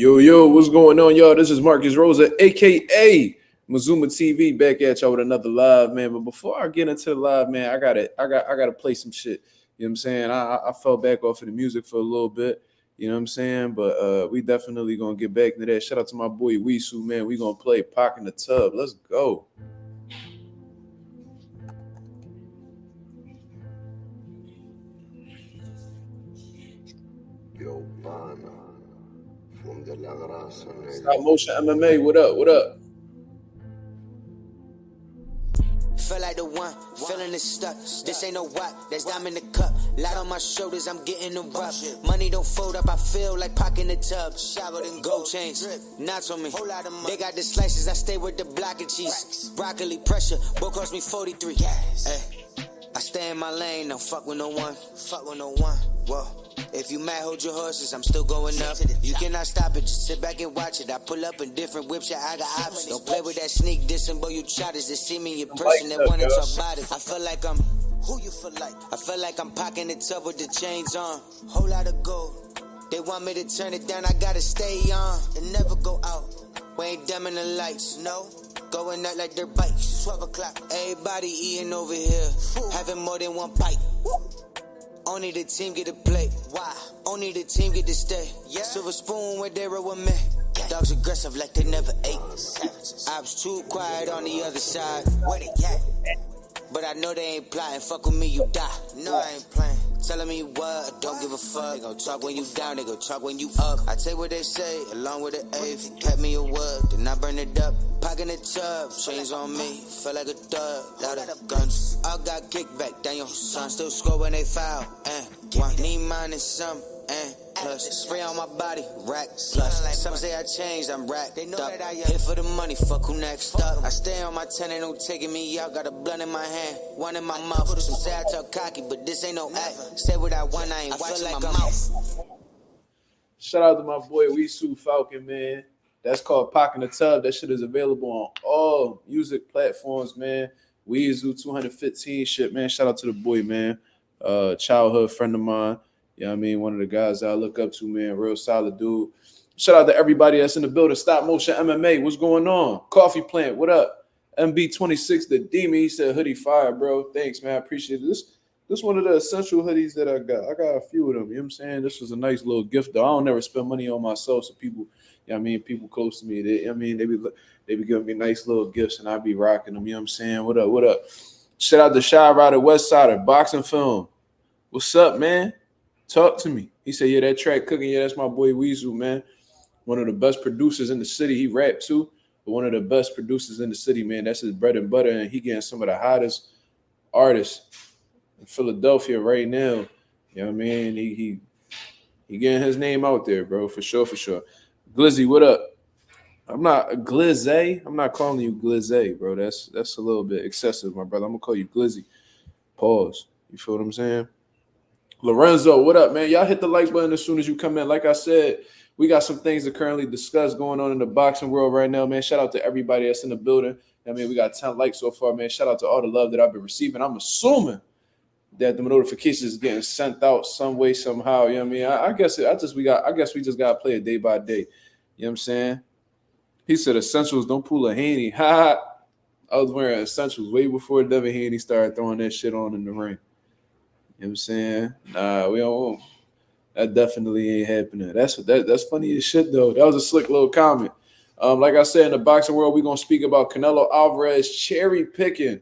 Yo, what's going on, y'all? This is Marcus Rosa, aka Mazuma TV, back at y'all with another live, man. But before I get into the live, man, I gotta play some shit. You know what I'm saying? I fell back off of the music for a little bit. You know what I'm saying? But we definitely gonna get back into that. Shout out to my boy Wisu, man. We gonna play Pac in the Tub. Let's go. Stop motion MMA. What up? What up? Feel like the one, feeling it stuck. This ain't no what, that's diamond in the cup. Light on my shoulders, I'm getting the rough. Money don't fold up, I feel like Pac in the tub. Showered in gold chains, knots on me. They got the slices, I stay with the block of cheese. Broccoli pressure, boy cost me 43. Hey, I stay in my lane, don't fuck with no one. Fuck with no one, whoa. If you mad, hold your horses, I'm still going up. You cannot stop it, just sit back and watch it. I pull up in different whips, yeah, I got options. Don't play with that sneak dissing, boy, you chotters. They see me in person, they wanna talk about it. I feel like I'm, who you feel like? I feel like I'm pocking the tub with the chains on. Whole lot of gold. They want me to turn it down, I gotta stay on. And never go out. We ain't dimming the lights, no. Going out like their bikes. 12 o'clock, everybody eating over here. Having more than one bite. Only the team get to play. Why? Only the team get to stay. Yeah. Silver spoon where they roll with me. Dogs aggressive like they never ate. I was too quiet on the other side. Where they at? But I know they ain't plotting. Fuck with me, you die. No, I ain't playing. Telling me what? Don't give a fuck. They gon' talk when you down, they gon' talk when you up. I take what they say, along with the eighth. Cut me a wood, then I burn it up. Pac in the tub, chains on me. Feel like a thug, lot of guns. I got kickback, down your son. Still score when they foul, one need mine and some, plus spray on my body, rack plus. Some say I changed, I'm racked up. Hit for the money, fuck who next up. I stay on my 10, ain't no taking me out. Got a blunt in my hand, one in my mouth. Some say I talk cocky, but this ain't no act. Say what I want, I ain't watching my mouth. Shout out to my boy Wisu Falcon, man. That's called Pac in the Tub. That shit is available on all music platforms, man. Weezu 215 shit, man. Shout out to the boy, man. Childhood friend of mine. You know what I mean? One of the guys I look up to, man. Real solid dude. Shout out to everybody that's in the building. Stop Motion MMA. What's going on? Coffee Plant, what up? MB26, the Demon. He said hoodie fire, bro. Thanks, man. I appreciate it. This one of the essential hoodies that I got. I got a few of them. You know what I'm saying? This was a nice little gift, though. I don't never spend money on myself, so people, you know what I mean, people close to me, they be giving me nice little gifts, and I be rocking them. You know what I'm saying? What up? Shout out to Shy Rider, West Sider, Boxing Film. What's up, man? Talk to me. He said, yeah, that track cooking. Yeah, that's my boy Weezu, man. One of the best producers in the city. He rap too, but one of the best producers in the city, man. That's his bread and butter, and he getting some of the hottest artists in Philadelphia right now. You know what I mean? He getting his name out there, bro, for sure. Glizzy, what up? I'm not a Glizzy. I'm not calling you Glizzy, bro. That's a little bit excessive, my brother. I'm gonna call you Glizzy. Pause. You feel what I'm saying? Lorenzo, what up, man? Y'all hit the like button as soon as you come in. Like I said, we got some things to currently discuss going on in the boxing world right now, man. Shout out to everybody that's in the building. I mean, we got 10 likes so far, man. Shout out to all the love that I've been receiving. I'm assuming that the notifications is getting sent out some way, somehow. You know what I mean? I guess we just gotta play it day by day. You know what I'm saying? He said essentials, don't pull a Haney. Ha! I was wearing essentials way before Devin Haney started throwing that shit on in the ring. You know what I'm saying? Nah, we don't. That definitely ain't happening. That's funny as shit, though. That was a slick little comment. Like I said, in the boxing world, we're going to speak about Canelo Alvarez cherry picking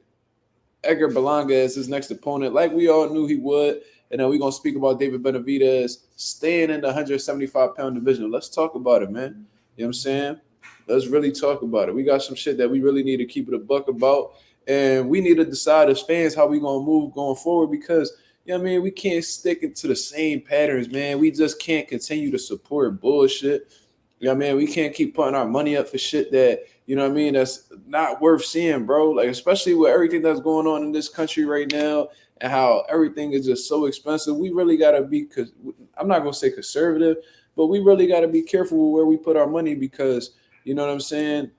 Edgar Berlanga as his next opponent, like we all knew he would. And then we're going to speak about David Benavidez staying in the 175-pound division. Let's talk about it, man. You know what I'm saying? Let's really talk about it. We got some shit that we really need to keep it a buck about. And we need to decide as fans how we going to move going forward because, you know what I mean, we can't stick into the same patterns, man. We just can't continue to support bullshit. You know what I mean? We can't keep putting our money up for shit that, you know what I mean, that's not worth seeing, bro. Like, especially with everything that's going on in this country right now and how everything is just so expensive. We really got to be, because I'm not going to say conservative, but we really got to be careful with where we put our money because, you know what I'm saying,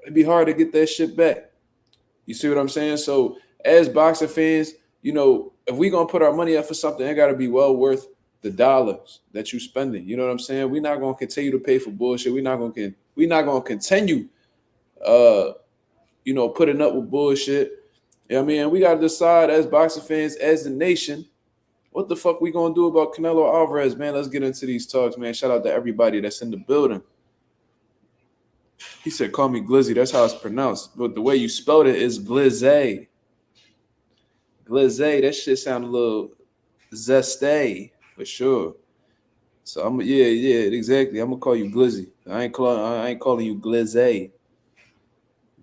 it'd be hard to get that shit back. You see what I'm saying? So as boxing fans, you know, if we're going to put our money up for something, it got to be well worth the dollars that you spending. You know what I'm saying? We're not gonna continue to pay for bullshit. We're not gonna continue putting up with bullshit. You know what I mean? We gotta decide as boxing fans, as the nation, what the fuck we gonna do about Canelo Alvarez, man? Let's get into these talks, man. Shout out to everybody that's in the building. He said, call me Glizzy. That's how it's pronounced. But the way you spelled it is Glizzy. Glizzy, that shit sound a little zesty for sure. So exactly. I'm gonna call you Glizzy. I ain't calling you Glizzy.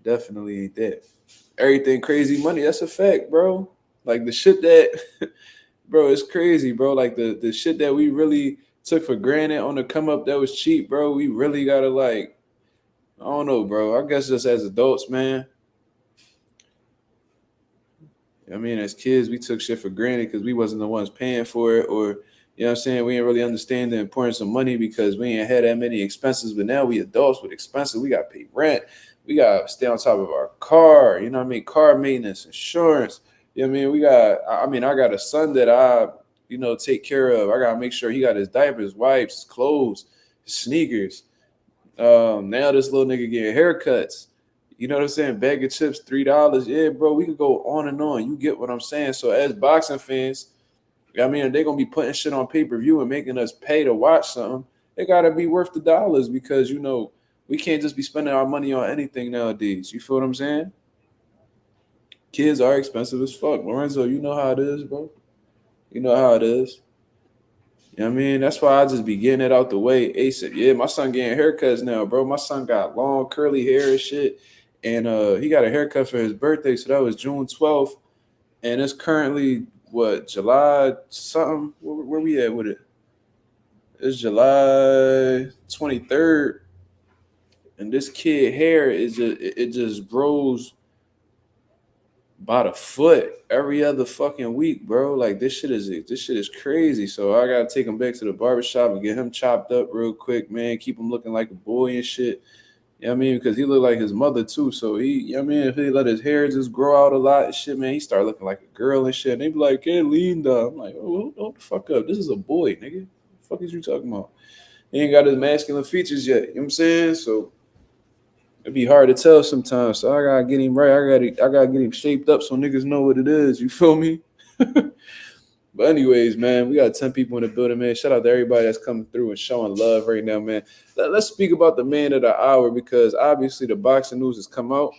Definitely ain't that. Everything crazy money. That's a fact, bro. Like the shit that, bro, it's crazy, bro. Like the shit that we really took for granted on the come up that was cheap, bro. We really gotta like, I don't know, bro. I guess just as adults, man. I mean, as kids, we took shit for granted because we wasn't the ones paying for it, or you know what I'm saying? We didn't really understand the importance of money because we ain't had that many expenses. But now we adults with expenses. We got to pay rent. We got to stay on top of our car. You know what I mean? Car maintenance, insurance. You know what I mean? I got a son that I take care of. I got to make sure he got his diapers, wipes, his clothes, his sneakers. Now this little nigga getting haircuts. You know what I'm saying? Bag of chips, $3. Yeah, bro, we could go on and on. You get what I'm saying? So as boxing fans, I mean, they're going to be putting shit on pay-per-view and making us pay to watch something. It got to be worth the dollars because, we can't just be spending our money on anything nowadays. You feel what I'm saying? Kids are expensive as fuck. Lorenzo, you know how it is, bro. You know how it is. You know what I mean? That's why I just be getting it out the way ASAP. Yeah, my son getting haircuts now, bro. My son got long, curly hair and shit. And he got a haircut for his birthday, so that was June 12th. And it's currently, July something? Where we at with it? It's July 23rd. And this kid hair it just grows about a foot every other fucking week, bro. Like this shit is crazy. So I gotta take him back to the barbershop and get him chopped up real quick, man. Keep him looking like a boy and shit. You know what I mean? Because he looked like his mother too. So if he let his hair just grow out a lot and shit, man, he start looking like a girl and shit. And they be like, hey, Linda. I'm like, oh, hold the fuck up. This is a boy, nigga. What the fuck is you talking about? He ain't got his masculine features yet. You know what I'm saying? So it'd be hard to tell sometimes. So I gotta get him right. I gotta get him shaped up so niggas know what it is. You feel me? But anyways, man, we got 10 people in the building, man. Shout out to everybody that's coming through and showing love right now, man. Let's speak about the man of the hour because obviously the boxing news has come out.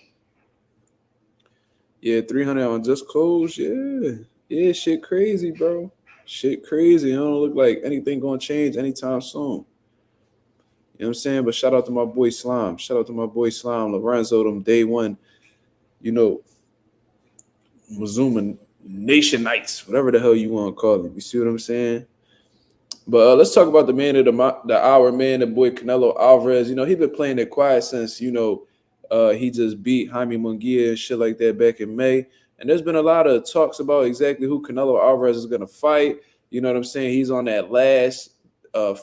Yeah, 300 on Just Close. Yeah, shit crazy, bro. Shit crazy. It don't look like anything gonna change anytime soon. You know what I'm saying? But shout out to my boy Slime. Shout out to my boy Slime, Lorenzo, them day one, Mazuma Nation Knights, whatever the hell you want to call it. You see what I'm saying? But let's talk about the man of the hour, man, the boy Canelo Alvarez. He been playing it quiet since, he just beat Jaime Munguia and shit like that back in May. And there's been a lot of talks about exactly who Canelo Alvarez is going to fight. You know what I'm saying? He's on that last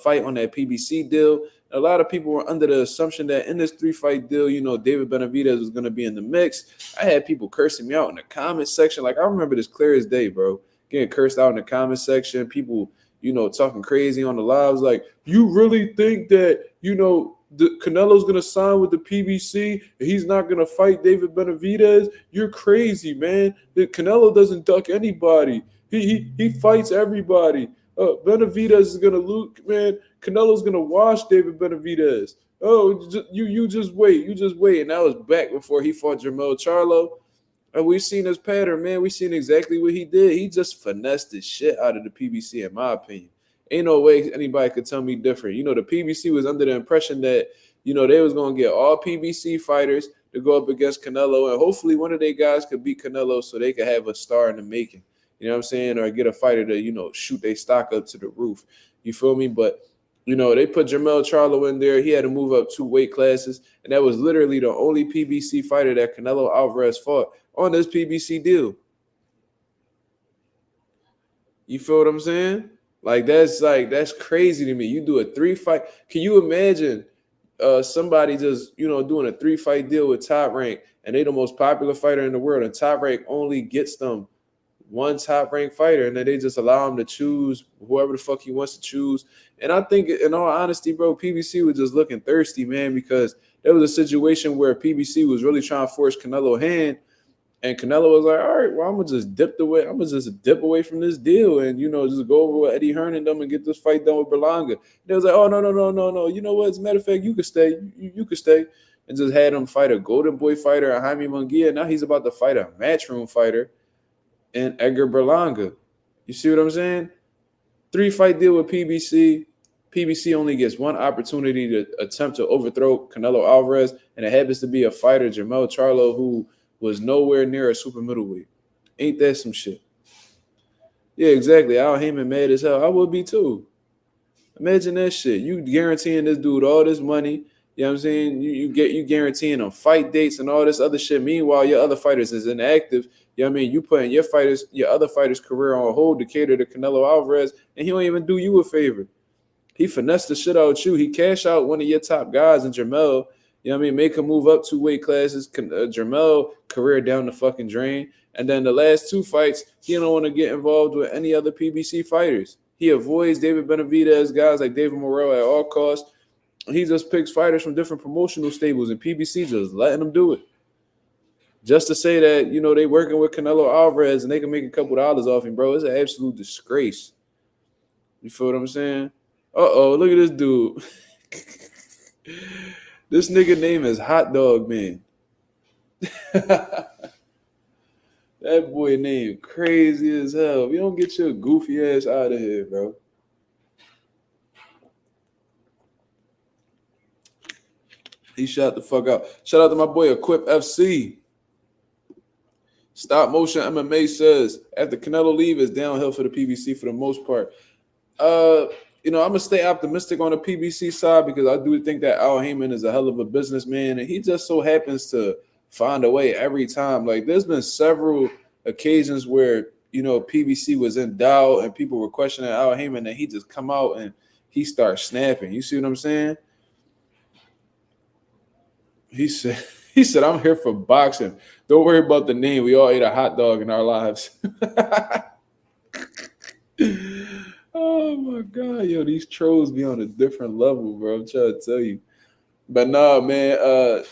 fight on that PBC deal. A lot of people were under the assumption that in this 3-fight deal, David Benavidez was going to be in the mix. I had people cursing me out in the comment section. Like, I remember this clear as day, bro. Getting cursed out in the comment section. People, talking crazy on the lives. Like, you really think that, Canelo's going to sign with the PBC and he's not going to fight David Benavidez? You're crazy, man. Canelo doesn't duck anybody. He fights everybody. Benavidez is going to lose, man. Canelo's going to wash David Benavidez. Oh, you just wait. You just wait. And that was back before he fought Jermell Charlo. And we've seen his pattern, man. We've seen exactly what he did. He just finessed the shit out of the PBC, in my opinion. Ain't no way anybody could tell me different. The PBC was under the impression that, they was going to get all PBC fighters to go up against Canelo. And hopefully one of their guys could beat Canelo so they could have a star in the making. You know what I'm saying? Or get a fighter to, shoot their stock up to the roof. You feel me? But, they put Jermell Charlo in there. He had to move up 2 weight classes. And that was literally the only PBC fighter that Canelo Alvarez fought on this PBC deal. You feel what I'm saying? That's crazy to me. You do a 3-fight. Can you imagine somebody just, doing a 3-fight deal with Top Rank and they the most popular fighter in the world and Top Rank only gets them one top-ranked fighter, and then they just allow him to choose whoever the fuck he wants to choose. And I think, in all honesty, bro, PBC was just looking thirsty, man, because there was a situation where PBC was really trying to force Canelo's hand, and Canelo was like, all right, well, I'm gonna just dip away from this deal and, you know, just go over with Eddie Hearn and them and get this fight done with Berlanga. They was like, oh, no. You know what? As a matter of fact, you could stay. You could stay. And just had him fight a Golden Boy fighter, a Jaime Munguia. Now he's about to fight a Matchroom fighter and Edgar Berlanga. You see what I'm saying? 3-fight deal with PBC. PBC only gets one opportunity to attempt to overthrow Canelo Alvarez, and it happens to be a fighter, Jermell Charlo, who was nowhere near a super middleweight. Ain't that some shit? Yeah, exactly. Al Heyman mad as hell. I would be too. Imagine that shit. You guaranteeing this dude all this money. You know what I'm saying? You guaranteeing him fight dates and all this other shit. Meanwhile, your other fighters is inactive. You know what I mean? You putting your other fighters' career on hold to cater to Canelo Alvarez, and he don't even do you a favor. He finessed the shit out you. He cashed out one of your top guys in Jermell. You know what I mean? Make him move up 2 weight classes. Jermell, career down the fucking drain. And then the last 2 fights, he don't want to get involved with any other PBC fighters. He avoids David Benavidez, guys like David Morrell at all costs. He just picks fighters from different promotional stables, and PBC just letting them do it. Just to say that, you know, they working with Canelo Alvarez and they can make a couple dollars off him, bro. It's an absolute disgrace. You feel what I'm saying? Uh-oh, look at this dude. This nigga name is Hot Dog Man. That boy name crazy as hell. If you don't get your goofy ass out of here, bro. He shot the fuck out. Shout out to my boy Equip FC. Stop Motion MMA says, after Canelo leave, it's downhill for the PBC for the most part. You know, I'm going to stay optimistic on the PBC side because I do think that Al Heyman is a hell of a businessman, and he just so happens to find a way every time. Like, there's been several occasions where, you know, PBC was in doubt and people were questioning Al Heyman, and he just come out and he starts snapping. You see what I'm saying? He said, I'm here for boxing. Don't worry about the name. We all ate a hot dog in our lives. Oh, my God. Yo, these trolls be on a different level, bro. I'm trying to tell you. But no, man,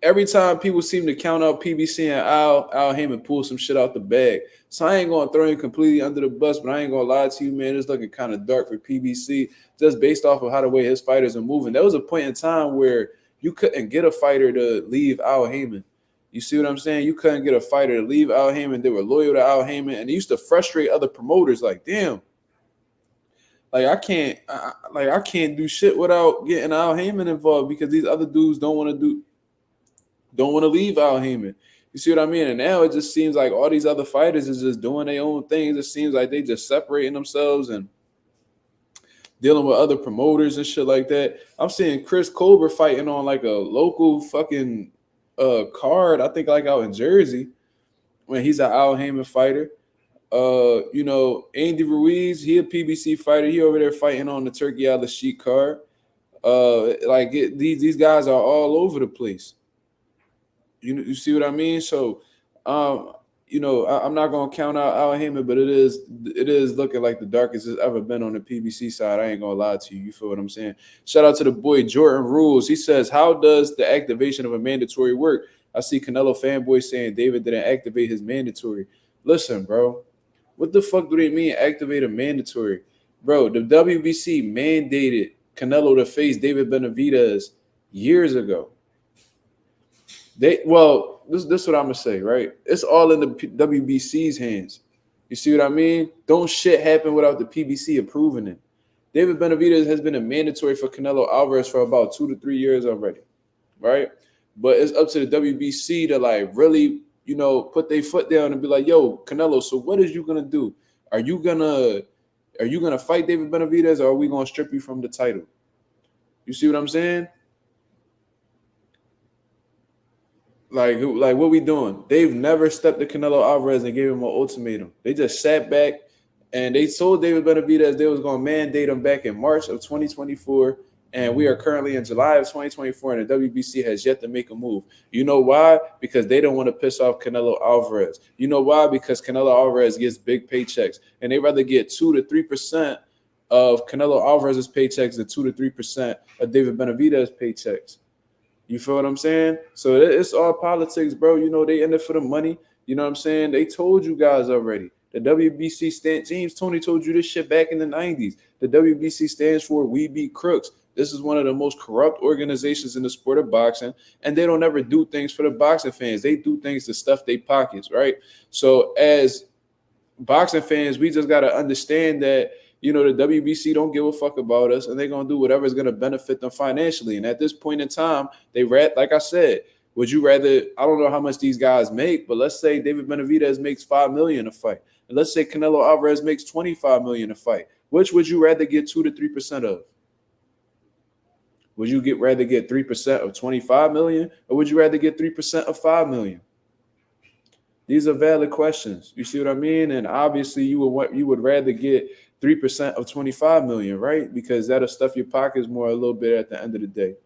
every time people seem to count out PBC and Al Heyman pulls some shit out the bag. So I ain't going to throw him completely under the bus, but I ain't going to lie to you, man. It's looking kind of dark for PBC just based off of how the way his fighters are moving. There was a point in time where you couldn't get a fighter to leave Al Heyman. You see what I'm saying? You couldn't get a fighter to leave Al Heyman. They were loyal to Al Heyman, and it used to frustrate other promoters. Like, damn, like I can't do shit without getting Al Heyman involved because these other dudes don't want to leave Al Heyman. You see what I mean? And now it just seems like all these other fighters is just doing their own thing. It just seems like they just separating themselves and dealing with other promoters and shit like that. I'm seeing Chris Colbert fighting on like a local fucking card, I think like out in Jersey, when he's an Al Heyman fighter. You know, Andy Ruiz, he a PBC fighter. He over there fighting on the Turkey Al Sheik card. These guys are all over the place. You see what I mean? So, you know, I'm not gonna count out Al Heyman, but it is looking like the darkest it's ever been on the PBC side. I ain't gonna lie to you. You feel what I'm saying? Shout out to the boy Jordan Rules. He says, "How does the activation of a mandatory work?" I see Canelo fanboy saying David didn't activate his mandatory. Listen, bro, what the fuck do they mean activate a mandatory, bro? The WBC mandated Canelo to face David Benavidez years ago. This is what I'm gonna say, right? It's all in the WBC's hands. You see what I mean? Don't shit happen without the PBC approving it. David Benavidez has been a mandatory for Canelo Alvarez for about 2 to 3 years already, right? But it's up to the WBC to like really, you know, put their foot down and be like, "Yo, Canelo, so what is you gonna do? Are you gonna fight David Benavidez, or are we gonna strip you from the title?" You see what I'm saying? Like what we doing? They've never stepped to Canelo Alvarez and gave him an ultimatum. They just sat back and they told David Benavidez they was going to mandate him back in March of 2024. And we are currently in July of 2024, and the WBC has yet to make a move. You know why? Because they don't want to piss off Canelo Alvarez. You know why? Because Canelo Alvarez gets big paychecks, and they rather get 2 to 3% of Canelo Alvarez's paychecks than 2 to 3% of David Benavidez's paychecks. You feel what I'm saying? So it's all politics, bro. You know, they in it for the money. You know what I'm saying? They told you guys already. The WBC stands, James Toney told you this shit back in the 90s. The WBC stands for We Beat Crooks. This is one of the most corrupt organizations in the sport of boxing, and they don't ever do things for the boxing fans. They do things to stuff their pockets, right? So as boxing fans, we just got to understand that, you know, the WBC don't give a fuck about us, and they're going to do whatever is going to benefit them financially. And at this point in time, like I said, would you rather, I don't know how much these guys make, but let's say David Benavidez makes $5 million a fight. And let's say Canelo Alvarez makes $25 million a fight. Which would you rather get 2 to 3% of? Would you rather get 3% of 25 million, or would you rather get 3% of 5 million? These are valid questions. You see what I mean? And obviously you would rather get 3% of 25 million, right? Because that'll stuff your pockets more a little bit at the end of the day.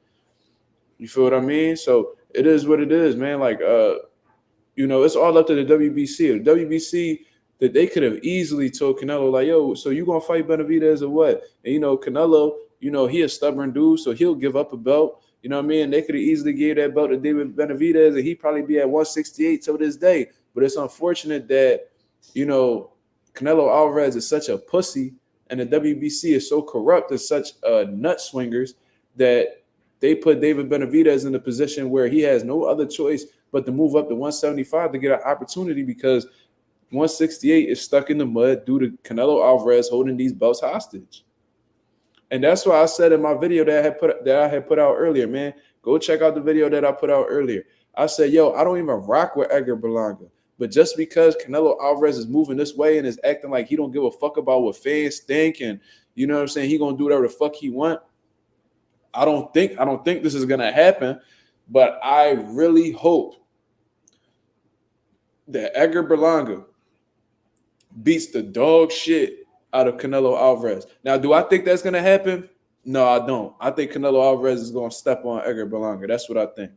You feel what I mean? So it is what it is, man. Like, you know, it's all up to the WBC. The WBC, that they could have easily told Canelo, like, yo, so you gonna fight Benavidez or what? And, you know, Canelo, you know, he a stubborn dude, so he'll give up a belt. You know what I mean? They could have easily gave that belt to David Benavidez, and he'd probably be at 168 till this day. But it's unfortunate that, you know, Canelo Alvarez is such a pussy, and the WBC is so corrupt and such nut swingers that they put David Benavidez in a position where he has no other choice but to move up to 175 to get an opportunity, because 168 is stuck in the mud due to Canelo Alvarez holding these belts hostage. And that's why I said in my video that I had put out earlier, man, go check out the video that I put out earlier. I said, yo, I don't even rock with Edgar Berlanga. But just because Canelo Alvarez is moving this way and is acting like he don't give a fuck about what fans think, and you know what I'm saying, he gonna do whatever the fuck he want, I don't think this is gonna happen. But I really hope that Edgar Berlanga beats the dog shit out of Canelo Alvarez. Now, do I think that's going to happen? No, I don't. I think Canelo Alvarez is going to step on Edgar Berlanga. That's what I think.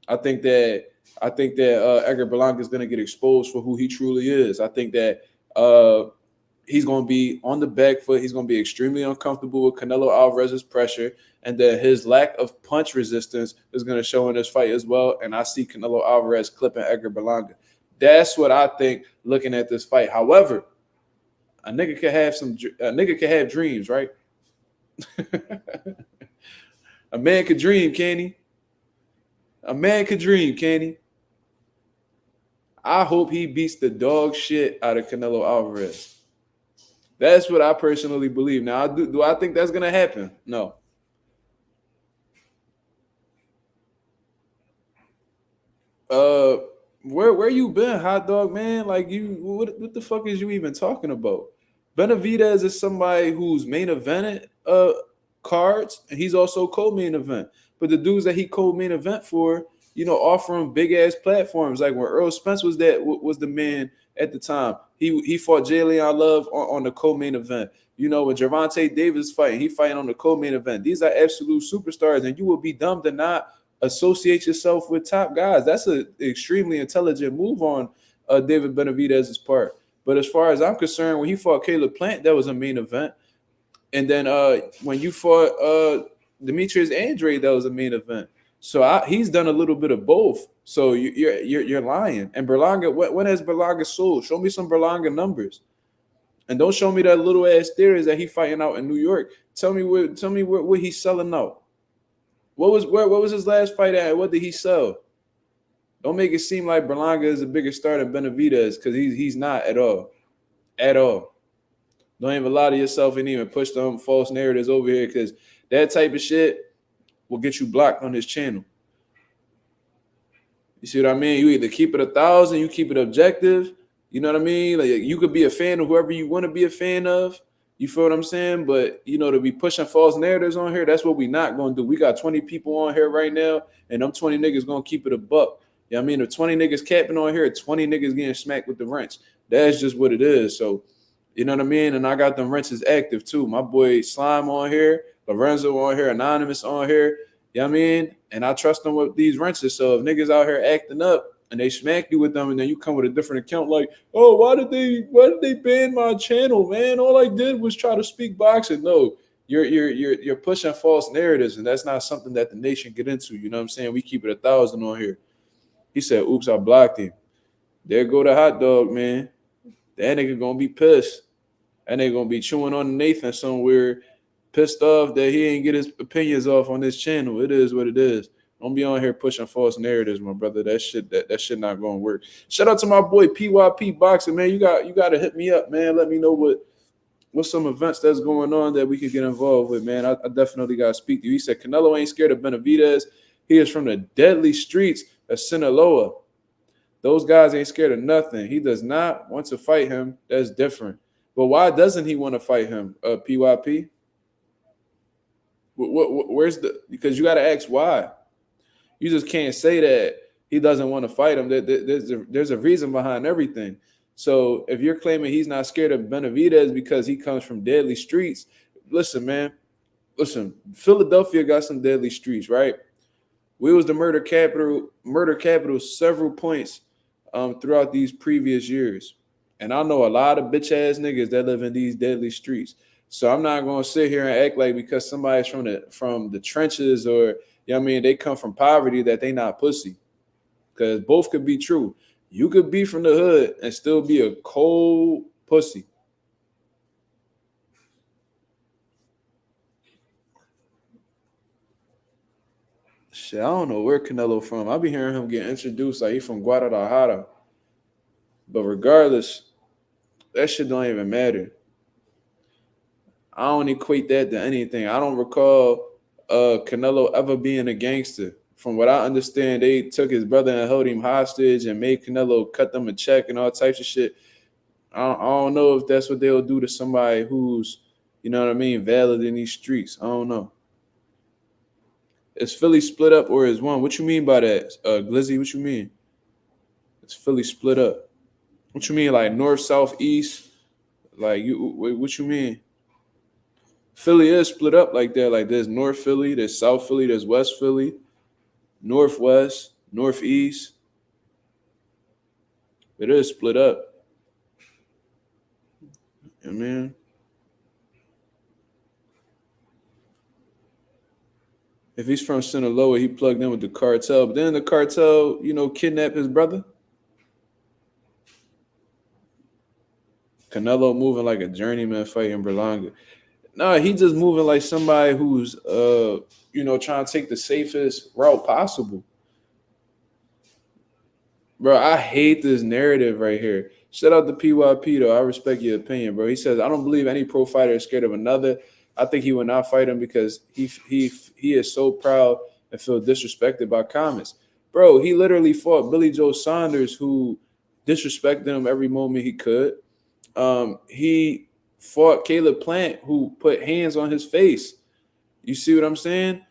I think that Edgar Berlanga is going to get exposed for who he truly is. I think that he's going to be on the back foot. He's going to be extremely uncomfortable with Canelo Alvarez's pressure, and that his lack of punch resistance is going to show in this fight as well. And I see Canelo Alvarez clipping Edgar Berlanga. That's what I think looking at this fight. However, a nigga can have dreams, right? A man could dream, can he? A man could dream, can he? I hope he beats the dog shit out of Canelo Alvarez. That's what I personally believe. Now, do I think that's gonna happen? No. Where you been, hot dog, man? Like, what the fuck is you even talking about? Benavidez is somebody who's main evented cards, and he's also co-main event. But the dudes that he co-main event for, you know, offering big ass platforms. Like when Earl Spence was the man at the time. He fought Jay Leon Love on the co-main event. You know, when Gervonta Davis fighting, he fighting on the co-main event. These are absolute superstars, and you would be dumb to not associate yourself with top guys. That's an extremely intelligent move on David Benavidez's part. But as far as I'm concerned, when he fought Caleb Plant, that was a main event. And then when you fought Demetrius Andrade, that was a main event. So he's done a little bit of both. So you're lying. And Berlanga, when has Berlanga sold? Show me some Berlanga numbers. And don't show me that little ass theories that he fighting out in New York. Tell me what he's selling out. What was his last fight at? What did he sell? Don't make it seem like Berlanga is a bigger star than Benavidez, because he's not at all. At all. Don't even lie to yourself and even push them false narratives over here, because that type of shit will get you blocked on this channel. You see what I mean? You either keep it 1,000, you keep it objective. You know what I mean? Like, you could be a fan of whoever you want to be a fan of. You feel what I'm saying? But, you know, to be pushing false narratives on here, that's what we not going to do. We got 20 people on here right now, and them 20 niggas going to keep it a buck. You know what I mean? If 20 niggas capping on here, 20 niggas getting smacked with the wrench. That's just what it is. So, you know what I mean? And I got them wrenches active too. My boy Slime on here. Lorenzo on here, Anonymous on here. You know what I mean? And I trust them with these wrenches. So if niggas out here acting up and they smack you with them, and then you come with a different account, like, oh, why did they ban my channel, man? All I did was try to speak boxing. No, you're pushing false narratives, and that's not something that the nation get into. You know what I'm saying? We keep it 1,000 on here. He said, oops, I blocked him. There go the hot dog, man. That nigga gonna be pissed. That nigga gonna be chewing on Nathan somewhere, pissed off that he ain't get his opinions off on this channel. It is what it is. Don't be on here pushing false narratives, my brother. That shit not gonna work. Shout out to my boy PYP Boxing, man. You got to hit me up, man. Let me know what some events that's going on that we could get involved with, man. I definitely gotta speak to you. He said Canelo ain't scared of Benavidez. He is from the deadly streets of Sinaloa. Those guys ain't scared of nothing. He does not want to fight him. That's different. But why doesn't he want to fight him, PYP? Where's the? Because you got to ask why. You just can't say that he doesn't want to fight him. There's a reason behind everything. So if you're claiming he's not scared of Benavidez because he comes from deadly streets, listen, man. Listen, Philadelphia got some deadly streets, right? We was the murder capital several points throughout these previous years. And I know a lot of bitch ass niggas that live in these deadly streets. So I'm not gonna sit here and act like because somebody's from the trenches, or you know what I mean, they come from poverty, that they not pussy. Because both could be true. You could be from the hood and still be a cold pussy. Shit, I don't know where Canelo from. I be hearing him get introduced like he from Guadalajara. But regardless, that shit don't even matter. I don't equate that to anything. I don't recall Canelo ever being a gangster. From what I understand, they took his brother and held him hostage and made Canelo cut them a check and all types of shit. I don't know if that's what they'll do to somebody who's, you know what I mean, valid in these streets. I don't know. Is Philly split up or is one? What you mean by that, Glizzy? What you mean? It's Philly split up. What you mean, like north, south, east? Like what you mean? Philly is split up like that. Like there's North Philly, there's South Philly, there's West Philly, Northwest, Northeast. It is split up. I mean, if he's from Sinaloa, he plugged in with the cartel. But then the cartel, you know, kidnapped his brother. Canelo moving like a journeyman fighting Berlanga. No, he just moving like somebody who's, you know, trying to take the safest route possible. Bro, I hate this narrative right here. Shout out to PYP, though. I respect your opinion, bro. He says, I don't believe any pro fighter is scared of another. I think he would not fight him because he is so proud and feel disrespected by comments. Bro, he literally fought Billy Joe Saunders, who disrespected him every moment he could. He fought Caleb Plant, who put hands on his face. You see what I'm saying?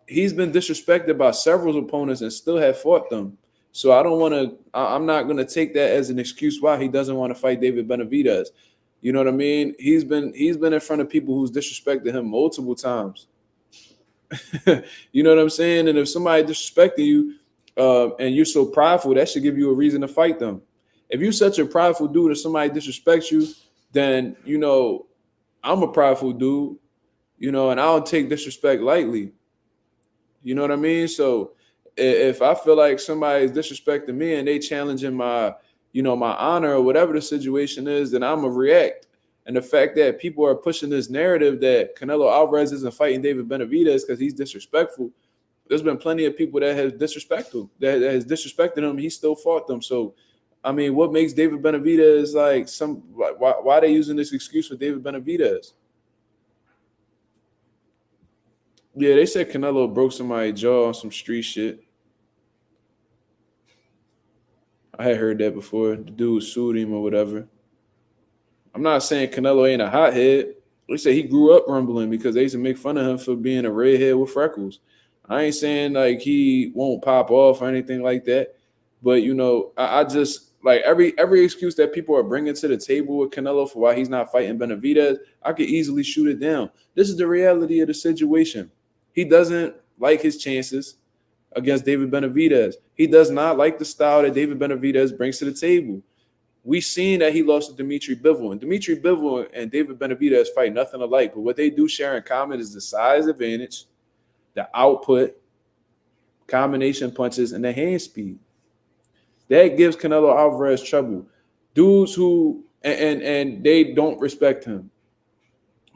He's been disrespected by several opponents and still have fought them. So I'm not going to take that as an excuse why he doesn't want to fight David Benavidez. You know what I mean? He's been in front of people who's disrespected him multiple times. You know what I'm saying? And if somebody disrespecting you and you're so prideful, that should give you a reason to fight them. If you're such a prideful dude and somebody disrespects you, then, you know, I'm a prideful dude, you know, and I don't take disrespect lightly. You know what I mean? So if I feel like somebody is disrespecting me and they challenging my, you know, my honor or whatever the situation is, then I'm going to react. And the fact that people are pushing this narrative that Canelo Alvarez isn't fighting David Benavidez because he's disrespectful, there's been plenty of people that has disrespected him. He still fought them. So, I mean, what makes David Benavidez like why are they using this excuse for David Benavidez? Yeah, they said Canelo broke somebody's jaw on some street shit. I had heard that before. The dude sued him or whatever. I'm not saying Canelo ain't a hothead. They say he grew up rumbling because they used to make fun of him for being a redhead with freckles. I ain't saying like he won't pop off or anything like that. But, you know, I just like every excuse that people are bringing to the table with Canelo for why he's not fighting Benavidez, I could easily shoot it down. This is the reality of the situation. He doesn't like his chances against David Benavidez. He does not like the style that David Benavidez brings to the table. We seen that he lost to Dimitri Bivol, and Dimitri Bivol and David Benavidez fight nothing alike. But what they do share in common is the size advantage, the output, combination punches, and the hand speed. That gives Canelo Alvarez trouble. Dudes who and they don't respect him.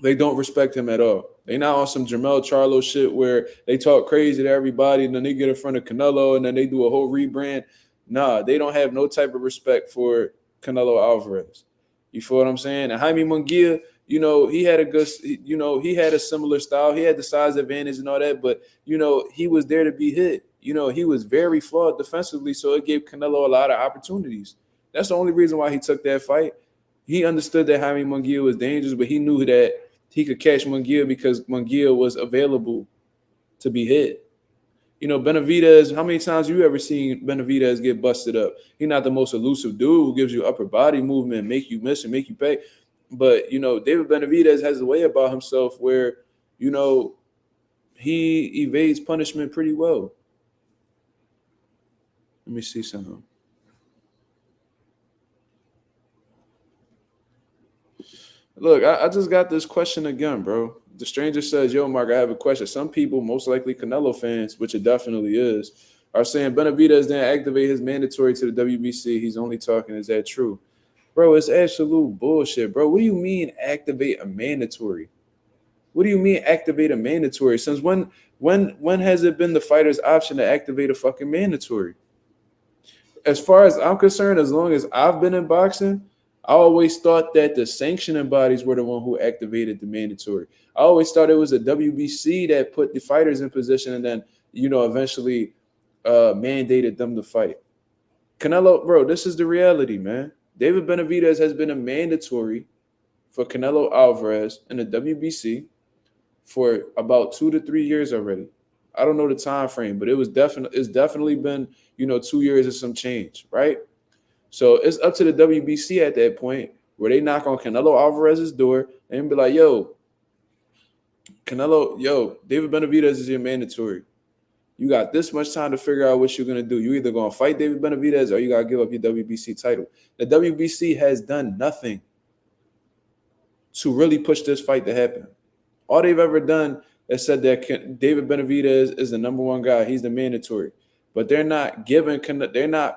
They don't respect him at all. They not on some Jermell Charlo shit where they talk crazy to everybody and then they get in front of Canelo and then they do a whole rebrand. Nah, they don't have no type of respect for Canelo Alvarez. You feel what I'm saying? And Jaime Munguia, he had a good, he had a similar style. He had the size advantage and all that, but, he was there to be hit. He was very flawed defensively, so it gave Canelo a lot of opportunities. That's the only reason why he took that fight. He understood that Jaime Munguia was dangerous, but he knew that he could catch Munguia because Munguia was available to be hit. Benavidez, how many times have you ever seen Benavidez get busted up? He's not the most elusive dude who gives you upper body movement, make you miss and make you pay. But, David Benavidez has a way about himself where, he evades punishment pretty well. Let me see something. Look, I just got this question again, bro. The stranger says, yo, Mark, I have a question. Some people, most likely Canelo fans, which it definitely is, are saying Benavidez didn't activate his mandatory to the WBC. He's only talking. Is that true? Bro, it's absolute bullshit, bro. What do you mean activate a mandatory? What do you mean activate a mandatory? Since when has it been the fighter's option to activate a fucking mandatory? As far as I'm concerned, as long as I've been in boxing, I always thought that the sanctioning bodies were the one who activated the mandatory. I always thought it was a WBC that put the fighters in position and then, eventually mandated them to fight. Canelo, bro, this is the reality, man. David Benavidez has been a mandatory for Canelo Alvarez in the WBC for about 2 to 3 years already. I don't know the time frame, but it's definitely been, 2 years and some change, right? So it's up to the WBC at that point where they knock on Canelo Alvarez's door and be like, yo, David Benavidez is your mandatory. You got this much time to figure out what you're going to do. You're either going to fight David Benavidez or you got to give up your WBC title. The WBC has done nothing to really push this fight to happen. All they've ever done is said that David Benavidez is the number one guy. He's the mandatory. But they're not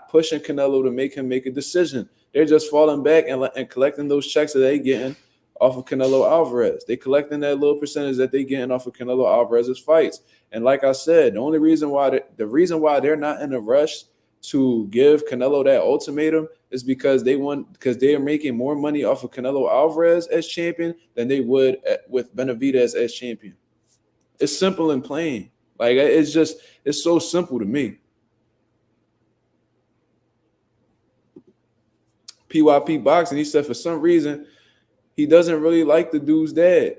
pushing Canelo to make him make a decision. They're just falling back and collecting those checks that they getting off of Canelo Alvarez. They collecting that little percentage that they getting off of Canelo Alvarez's fights. And like I said, the reason why they're not in a rush to give Canelo that ultimatum is because they are making more money off of Canelo Alvarez as champion than they would with Benavidez as champion. It's simple and plain. Like it's so simple to me. PYP Boxing, he said for some reason he doesn't really like the dude's dad.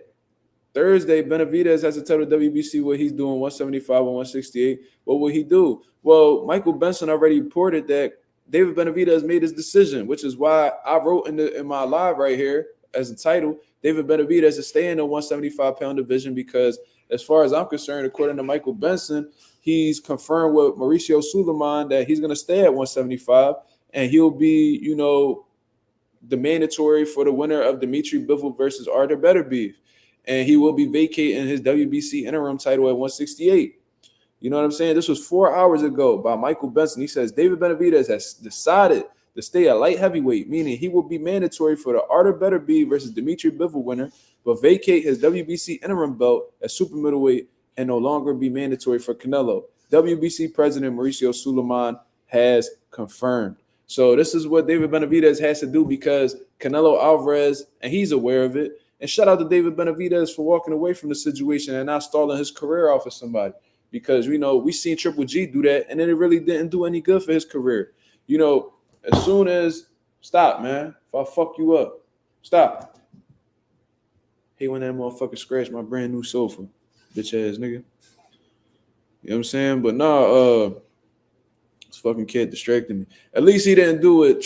Thursday, Benavidez has to tell the WBC what he's doing, 175 and 168. What will he do? Well, Michael Benson already reported that David Benavidez made his decision, which is why I wrote in my live right here as a title, David Benavidez is staying in the 175-pound division because as far as I'm concerned, according to Michael Benson, he's confirmed with Mauricio Suleiman that he's going to stay at 175 and he'll be, the mandatory for the winner of Dimitri Bivol versus Artur Beterbiev. And he will be vacating his WBC interim title at 168. You know what I'm saying? This was 4 hours ago by Michael Benson. He says David Benavidez has decided to stay at light heavyweight, meaning he will be mandatory for the Artur Beterbiev versus Dimitri Bivol winner, but vacate his WBC interim belt at super middleweight and no longer be mandatory for Canelo. WBC president Mauricio Suleiman has confirmed. So this is what David Benavidez has to do because Canelo Alvarez, and he's aware of it. And shout out to David Benavidez for walking away from the situation and not stalling his career off of somebody. Because, we seen Triple G do that, and then it really didn't do any good for his career. As soon as – stop, man. If I fuck you up, stop. Hey, when that motherfucker scratched my brand new sofa, bitch-ass nigga. You know what I'm saying? But no, as fucking kid distracted me. At least he didn't do what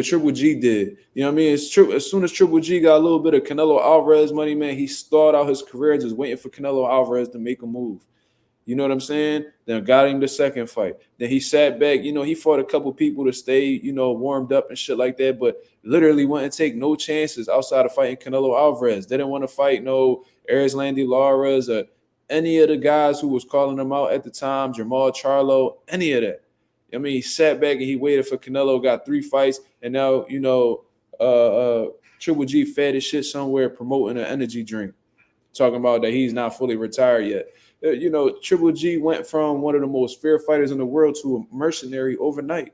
Triple G did. You know what I mean? It's true. As soon as Triple G got a little bit of Canelo Alvarez money, man, he stalled out his career just waiting for Canelo Alvarez to make a move. You know what I'm saying? Then got him the second fight. Then he sat back. You know, he fought a couple people to stay, you know, warmed up and shit like that, but literally wouldn't take no chances outside of fighting Canelo Alvarez. They didn't want to fight no Erislandy Laras or any of the guys who was calling him out at the time, Jamal Charlo, any of that. I mean, he sat back and he waited for Canelo, got 3 fights, and now, you know, Triple G fed his shit somewhere promoting an energy drink, talking about that he's not fully retired yet. You know, Triple G went from one of the most fair fighters in the world to a mercenary overnight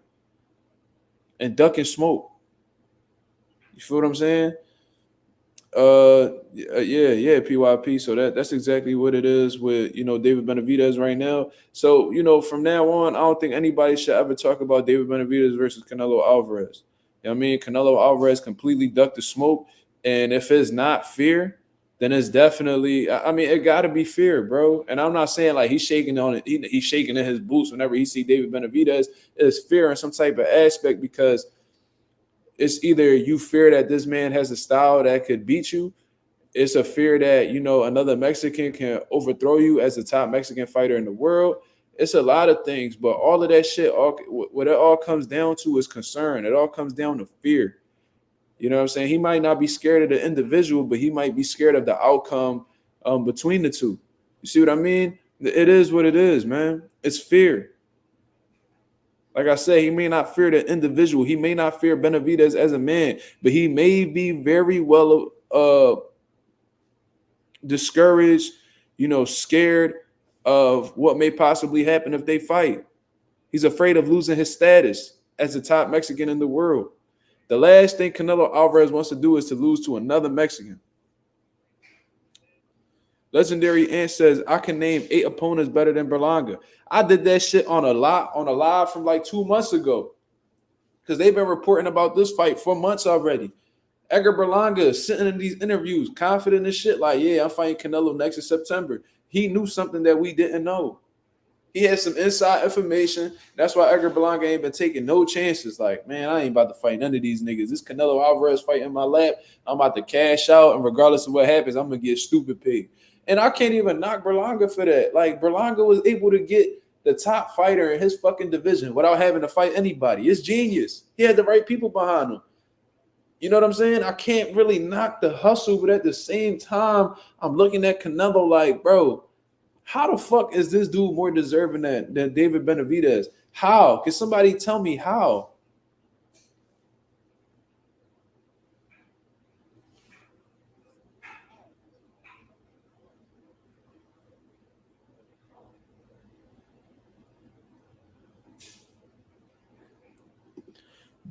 and ducking smoke. You feel what I'm saying? Yeah, PYP. So that's exactly what it is with, you know, David Benavidez right now. So, you know, from now on, I don't think anybody should ever talk about David Benavidez versus Canelo Alvarez. You know what I mean? Canelo Alvarez completely ducked the smoke. And if it's not fear, then it's definitely, I mean, it got to be fear, bro. And I'm not saying like he's shaking on it. He's shaking in his boots whenever he see David Benavidez. It's fear in some type of aspect because it's either you fear that this man has a style that could beat you. It's a fear that, you know, another Mexican can overthrow you as the top Mexican fighter in the world. It's a lot of things, but all of that shit, what it all comes down to is concern. It all comes down to fear. You know what I'm saying? He might not be scared of the individual, but he might be scared of the outcome between the two. You see what I mean? It is what it is, man. It's fear. Like I said, he may not fear the individual. He may not fear Benavidez as a man, but he may be very well discouraged, you know, scared of what may possibly happen if they fight. He's afraid of losing his status as the top Mexican in the world. The last thing Canelo Alvarez wants to do is to lose to another Mexican. Legendary Ant says, I can name 8 opponents better than Berlanga. I did that shit on a live from like 2 months ago. Because they've been reporting about this fight for months already. Edgar Berlanga is sitting in these interviews, confident as shit, like, yeah, I'm fighting Canelo next in September. He knew something that we didn't know. He had some inside information. That's why Edgar Berlanga ain't been taking no chances. Like, man, I ain't about to fight none of these niggas. This Canelo Alvarez fight in my lap, I'm about to cash out, and regardless of what happens, I'm going to get stupid paid. And I can't even knock Berlanga for that. Like, Berlanga was able to get the top fighter in his fucking division without having to fight anybody. It's genius. He had the right people behind him. You know what I'm saying? I can't really knock the hustle, but at the same time, I'm looking at Canelo like, bro, how the fuck is this dude more deserving than David Benavidez? How? Can somebody tell me how?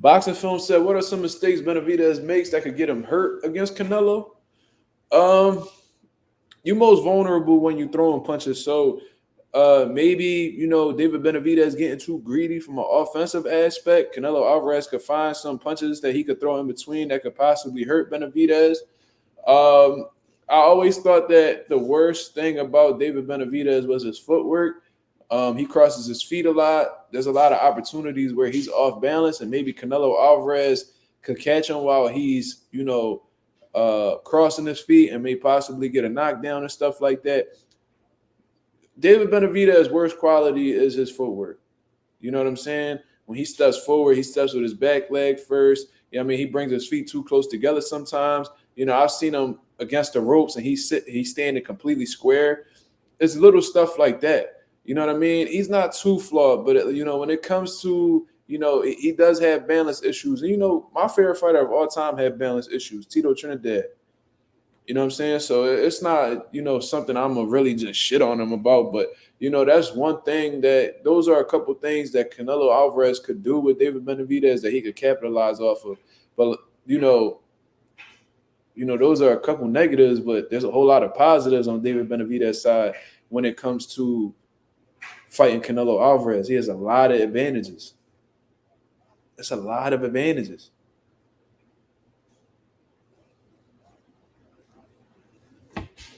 Boxing Film said, what are some mistakes Benavidez makes that could get him hurt against Canelo? You're most vulnerable when you throwing punches. So maybe, you know, David Benavidez getting too greedy from an offensive aspect. Canelo Alvarez could find some punches that he could throw in between that could possibly hurt Benavidez. I always thought that the worst thing about David Benavidez was his footwork. He crosses his feet a lot. There's a lot of opportunities where he's off balance, and maybe Canelo Alvarez could catch him while he's, you know, crossing his feet and may possibly get a knockdown and stuff like that. David Benavidez's worst quality is his footwork. You know what I'm saying? When he steps forward, he steps with his back leg first. You know what I mean? He brings his feet too close together sometimes. You know, I've seen him against the ropes and he's standing completely square. It's little stuff like that. You know what I mean? He's not too flawed, but, you know, when it comes to, you know, he does have balance issues. And, you know, my favorite fighter of all time had balance issues, Tito Trinidad. You know what I'm saying? So it's not, you know, something I'm going to really just shit on him about. But, you know, that's one thing that those are a couple things that Canelo Alvarez could do with David Benavidez that he could capitalize off of. But, you know, those are a couple negatives, but there's a whole lot of positives on David Benavidez's side when it comes to fighting Canelo Alvarez. He has a lot of advantages. It's a lot of advantages.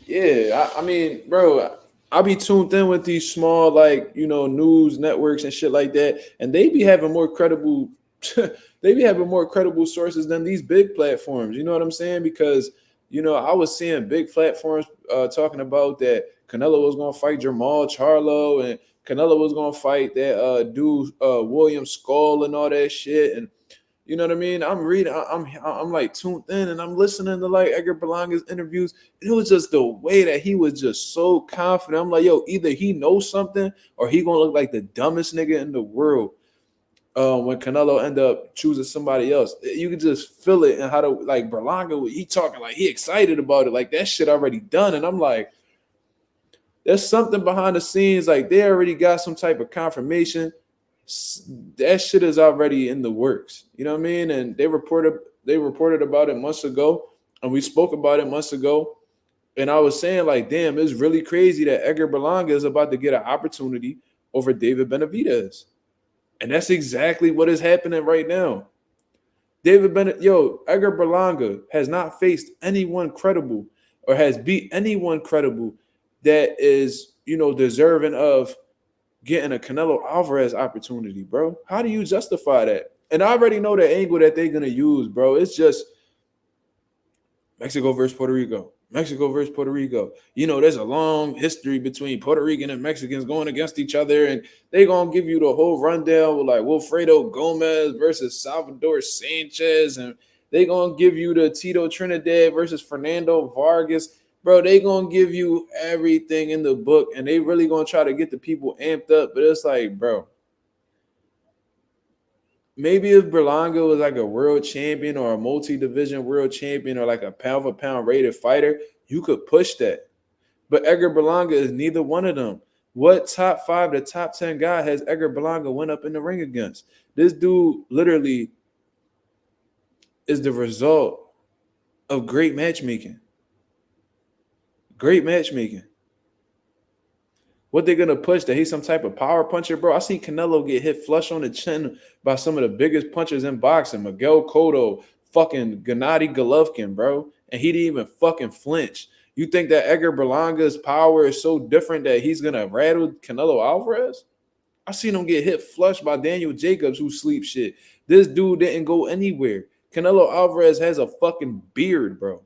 Yeah, I mean, bro, I be tuned in with these small, like, news networks and shit like that, and they be having more credible, they be having more credible sources than these big platforms. You know what I'm saying? Because I was seeing big platforms talking about that Canelo was gonna fight Jamal Charlo, and Canelo was gonna fight that dude William Skull and all that shit, and you know what I mean? I'm reading, I'm like tuned in, and I'm listening to like Edgar Berlanga's interviews. It was just the way that he was just so confident. I'm like, yo, either he knows something or he gonna look like the dumbest nigga in the world. When Canelo end up choosing somebody else, you can just feel it, and how to like Berlanga, he talking like he excited about it, like that shit already done. And I'm like, there's something behind the scenes, like they already got some type of confirmation. That shit is already in the works. You know what I mean? And they reported about it months ago, and we spoke about it months ago. And I was saying, like, damn, it's really crazy that Edgar Berlanga is about to get an opportunity over David Benavidez. And that's exactly what is happening right now. Edgar Berlanga has not faced anyone credible or has beat anyone credible that is, deserving of getting a Canelo Alvarez opportunity, bro. How do you justify that? And I already know the angle that they're going to use, bro. It's just Mexico versus Puerto Rico. Mexico versus Puerto Rico. There's a long history between Puerto Rican and Mexicans going against each other, and they're going to give you the whole rundown with like Wilfredo Gomez versus Salvador Sanchez, and they're going to give you the Tito Trinidad versus Fernando Vargas. Bro, they going to give you everything in the book, and they really going to try to get the people amped up, but it's like, bro, maybe if Berlanga was like a world champion or a multi-division world champion or like a pound-for-pound rated fighter, you could push that. But Edgar Berlanga is neither one of them. What top 5 to top 10 guy has Edgar Berlanga went up in the ring against? This dude literally is the result of great matchmaking. Great matchmaking. What they're gonna push, that he's some type of power puncher, bro? I seen Canelo get hit flush on the chin by some of the biggest punchers in boxing, Miguel Cotto, fucking Gennady Golovkin, bro, and he didn't even fucking flinch. You think that Edgar Berlanga's power is so different that he's gonna rattle Canelo Alvarez? I seen him get hit flush by Daniel Jacobs, who sleep shit. This dude didn't go anywhere. Canelo Alvarez has a fucking beard, bro.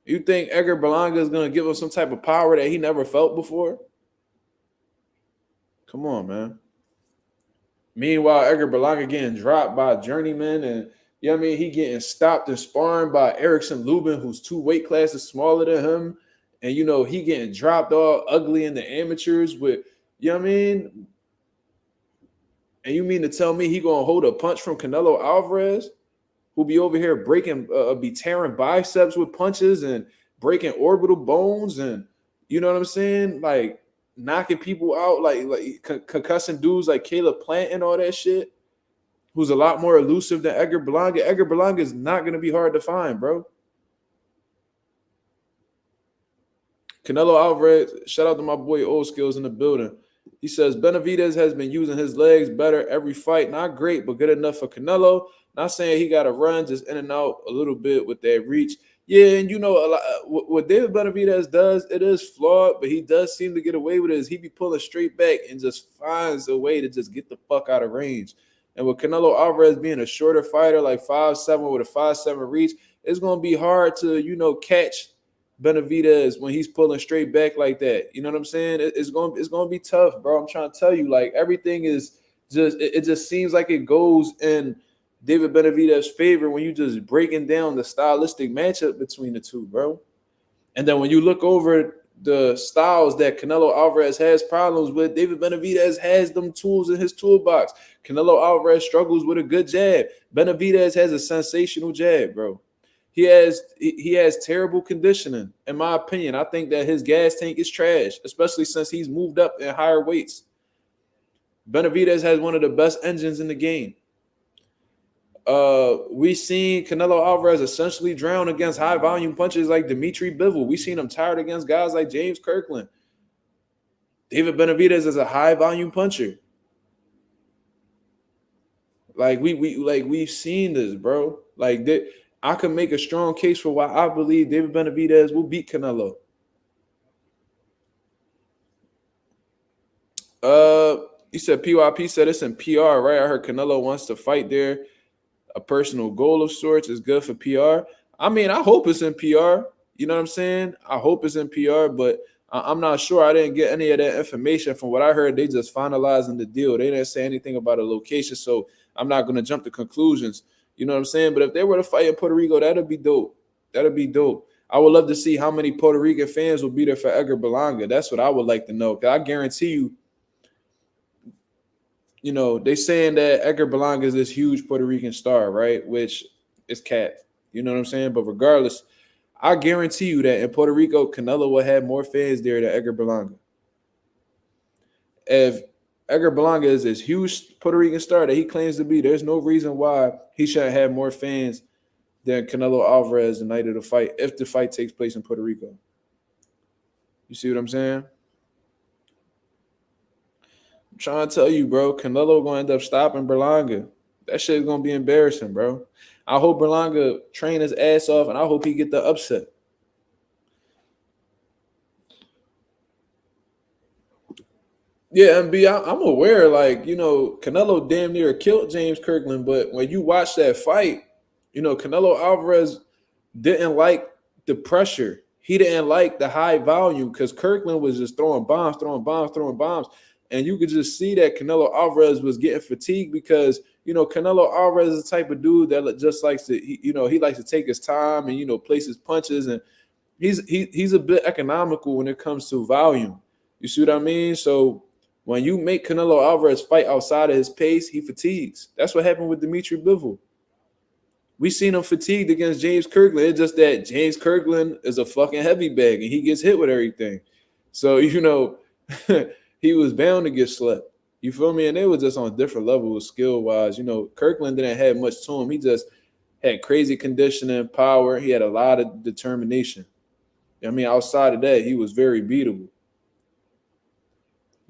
You think Edgar Berlanga is going to give him some type of power that he never felt before? Come on, man. Meanwhile, Edgar Berlanga getting dropped by Journeyman, and he getting stopped and sparring by Erickson Lubin, who's 2 weight classes smaller than him. And, he getting dropped all ugly in the amateurs with, And you mean to tell me he going to hold a punch from Canelo Alvarez, who be over here be tearing biceps with punches and breaking orbital bones, and you know what I'm saying? Like knocking people out, like concussing dudes like Caleb Plant and all that shit, who's a lot more elusive than Edgar Berlanga. Edgar Berlanga is not going to be hard to find, bro. Canelo Alvarez, shout out to my boy Old Skills in the building. He says, Benavidez has been using his legs better every fight. Not great, but good enough for Canelo. Not saying he got to run just in and out a little bit with that reach. Yeah, and a lot, what David Benavidez does, it is flawed, but he does seem to get away with it. Is he be pulling straight back and just finds a way to just get the fuck out of range. And with Canelo Alvarez being a shorter fighter, like 5'7" with a 5'7" reach, it's going to be hard to, catch Benavidez when he's pulling straight back like that. You know what I'm saying? It's going to be tough, bro. I'm trying to tell you, like, everything is just, it just seems like it goes in David Benavidez's favor when you just breaking down the stylistic matchup between the two, bro. And then when you look over the styles that Canelo Alvarez has problems with, David Benavidez has them tools in his toolbox. Canelo Alvarez struggles with a good jab. Benavidez has a sensational jab, bro. He has terrible conditioning, in my opinion. I think that his gas tank is trash, especially since he's moved up in higher weights. Benavidez has one of the best engines in the game. We seen Canelo Alvarez essentially drown against high volume punches like Dimitri Bivol. We seen him tired against guys like James Kirkland. David Benavidez is a high volume puncher. Like we've seen this, bro. Like that, I can make a strong case for why I believe David Benavidez will beat Canelo. You said PYP said it's in PR, right? I heard Canelo wants to fight there. A personal goal of sorts is good for PR. I mean, I hope it's in PR. You know what I'm saying? I hope it's in PR, but I'm not sure. I didn't get any of that information. From what I heard, they just finalizing the deal. They didn't say anything about a location, so I'm not going to jump to conclusions. You know what I'm saying? But if they were to fight in Puerto Rico, that'd be dope. That'd be dope. I would love to see how many Puerto Rican fans will be there for Edgar Berlanga. That's what I would like to know. Because I guarantee you, you know, they saying that Edgar Berlanga is this huge Puerto Rican star, right? Which is cat. You know what I'm saying? But regardless, I guarantee you that in Puerto Rico, Canelo will have more fans there than Edgar Berlanga. If Edgar Berlanga is this huge Puerto Rican star that he claims to be, there's no reason why he shouldn't have more fans than Canelo Alvarez the night of the fight, if the fight takes place in Puerto Rico. You see what I'm saying? I'm trying to tell you, bro, Canelo going to end up stopping Berlanga. That shit is going to be embarrassing, bro. I hope Berlanga train his ass off, and I hope he get the upset. Yeah, I'm aware, like, you know, Canelo damn near killed James Kirkland, but when you watch that fight, you know, Canelo Alvarez didn't like the pressure. He didn't like the high volume because Kirkland was just throwing bombs. And you could just see that Canelo Alvarez was getting fatigued because, you know, Canelo Alvarez is the type of dude that just likes to, he likes to take his time and, you know, place his punches. And he's a bit economical when it comes to volume. You see what I mean? So when you make Canelo Alvarez fight outside of his pace, he fatigues. That's what happened with Dimitri Bivol. We seen him fatigued against James Kirkland. It's just that James Kirkland is a fucking heavy bag and he gets hit with everything. So, you know, he was bound to get slept. You feel me? And they were just on different levels skill-wise. You know, Kirkland didn't have much to him. He just had crazy conditioning, power. He had a lot of determination. I mean, outside of that, he was very beatable.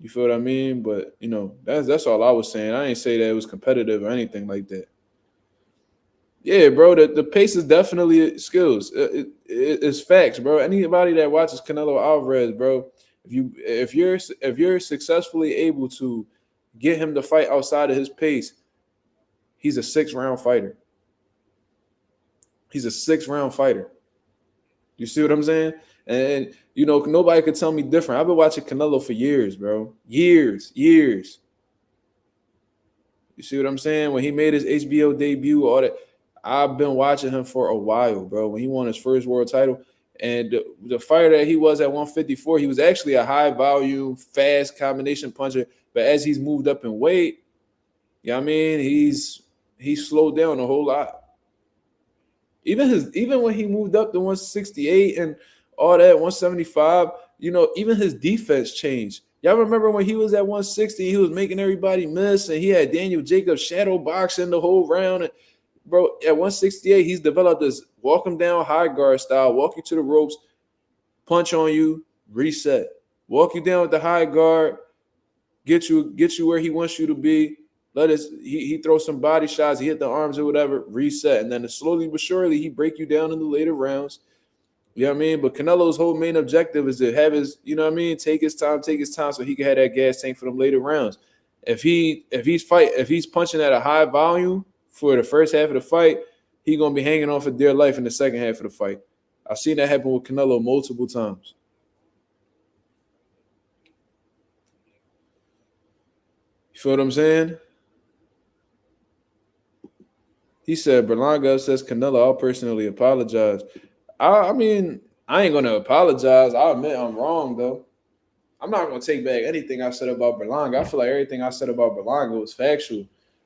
You feel what I mean? But, you know, that's all I was saying. I ain't say that it was competitive or anything like that. Yeah, bro, the pace is definitely skills. It's facts, bro. Anybody that watches Canelo Alvarez, bro, if you're successfully able to get him to fight outside of his pace, he's a 6-round fighter. He's a 6-round fighter. You see what I'm saying? And you know, nobody could tell me different. I've been watching Canelo for years, bro. Years. You see what I'm saying? When he made his HBO debut, all that. I've been watching him for a while, bro. When he won his first world title, and the fighter that he was at 154, he was actually a high volume, fast combination puncher. But as he's moved up in weight, you know what I mean, he's slowed down a whole lot. Even when he moved up to 168 and all that, 175, you know, even his defense changed. Y'all remember when he was at 160, he was making everybody miss, and he had Daniel Jacobs shadow boxing the whole round. And bro, at 168, he's developed this walk him down high guard style, walk you to the ropes, punch on you, reset. Walk you down with the high guard, get you where he wants you to be. He throws some body shots, he hit the arms or whatever, reset. And then slowly but surely, he break you down in the later rounds. You know what I mean? But Canelo's whole main objective is to have his, you know what I mean, take his time so he can have that gas tank for them later rounds. If he's punching at a high volume for the first half of the fight, he's gonna be hanging on for dear life in the second half of the fight. I've seen that happen with Canelo multiple times. You feel what I'm saying? He said, Berlanga says Canelo, I'll personally apologize. I mean, I ain't gonna apologize. I'll admit I'm wrong though. I'm not gonna take back anything I said about Berlanga. I feel like everything I said about Berlanga was factual.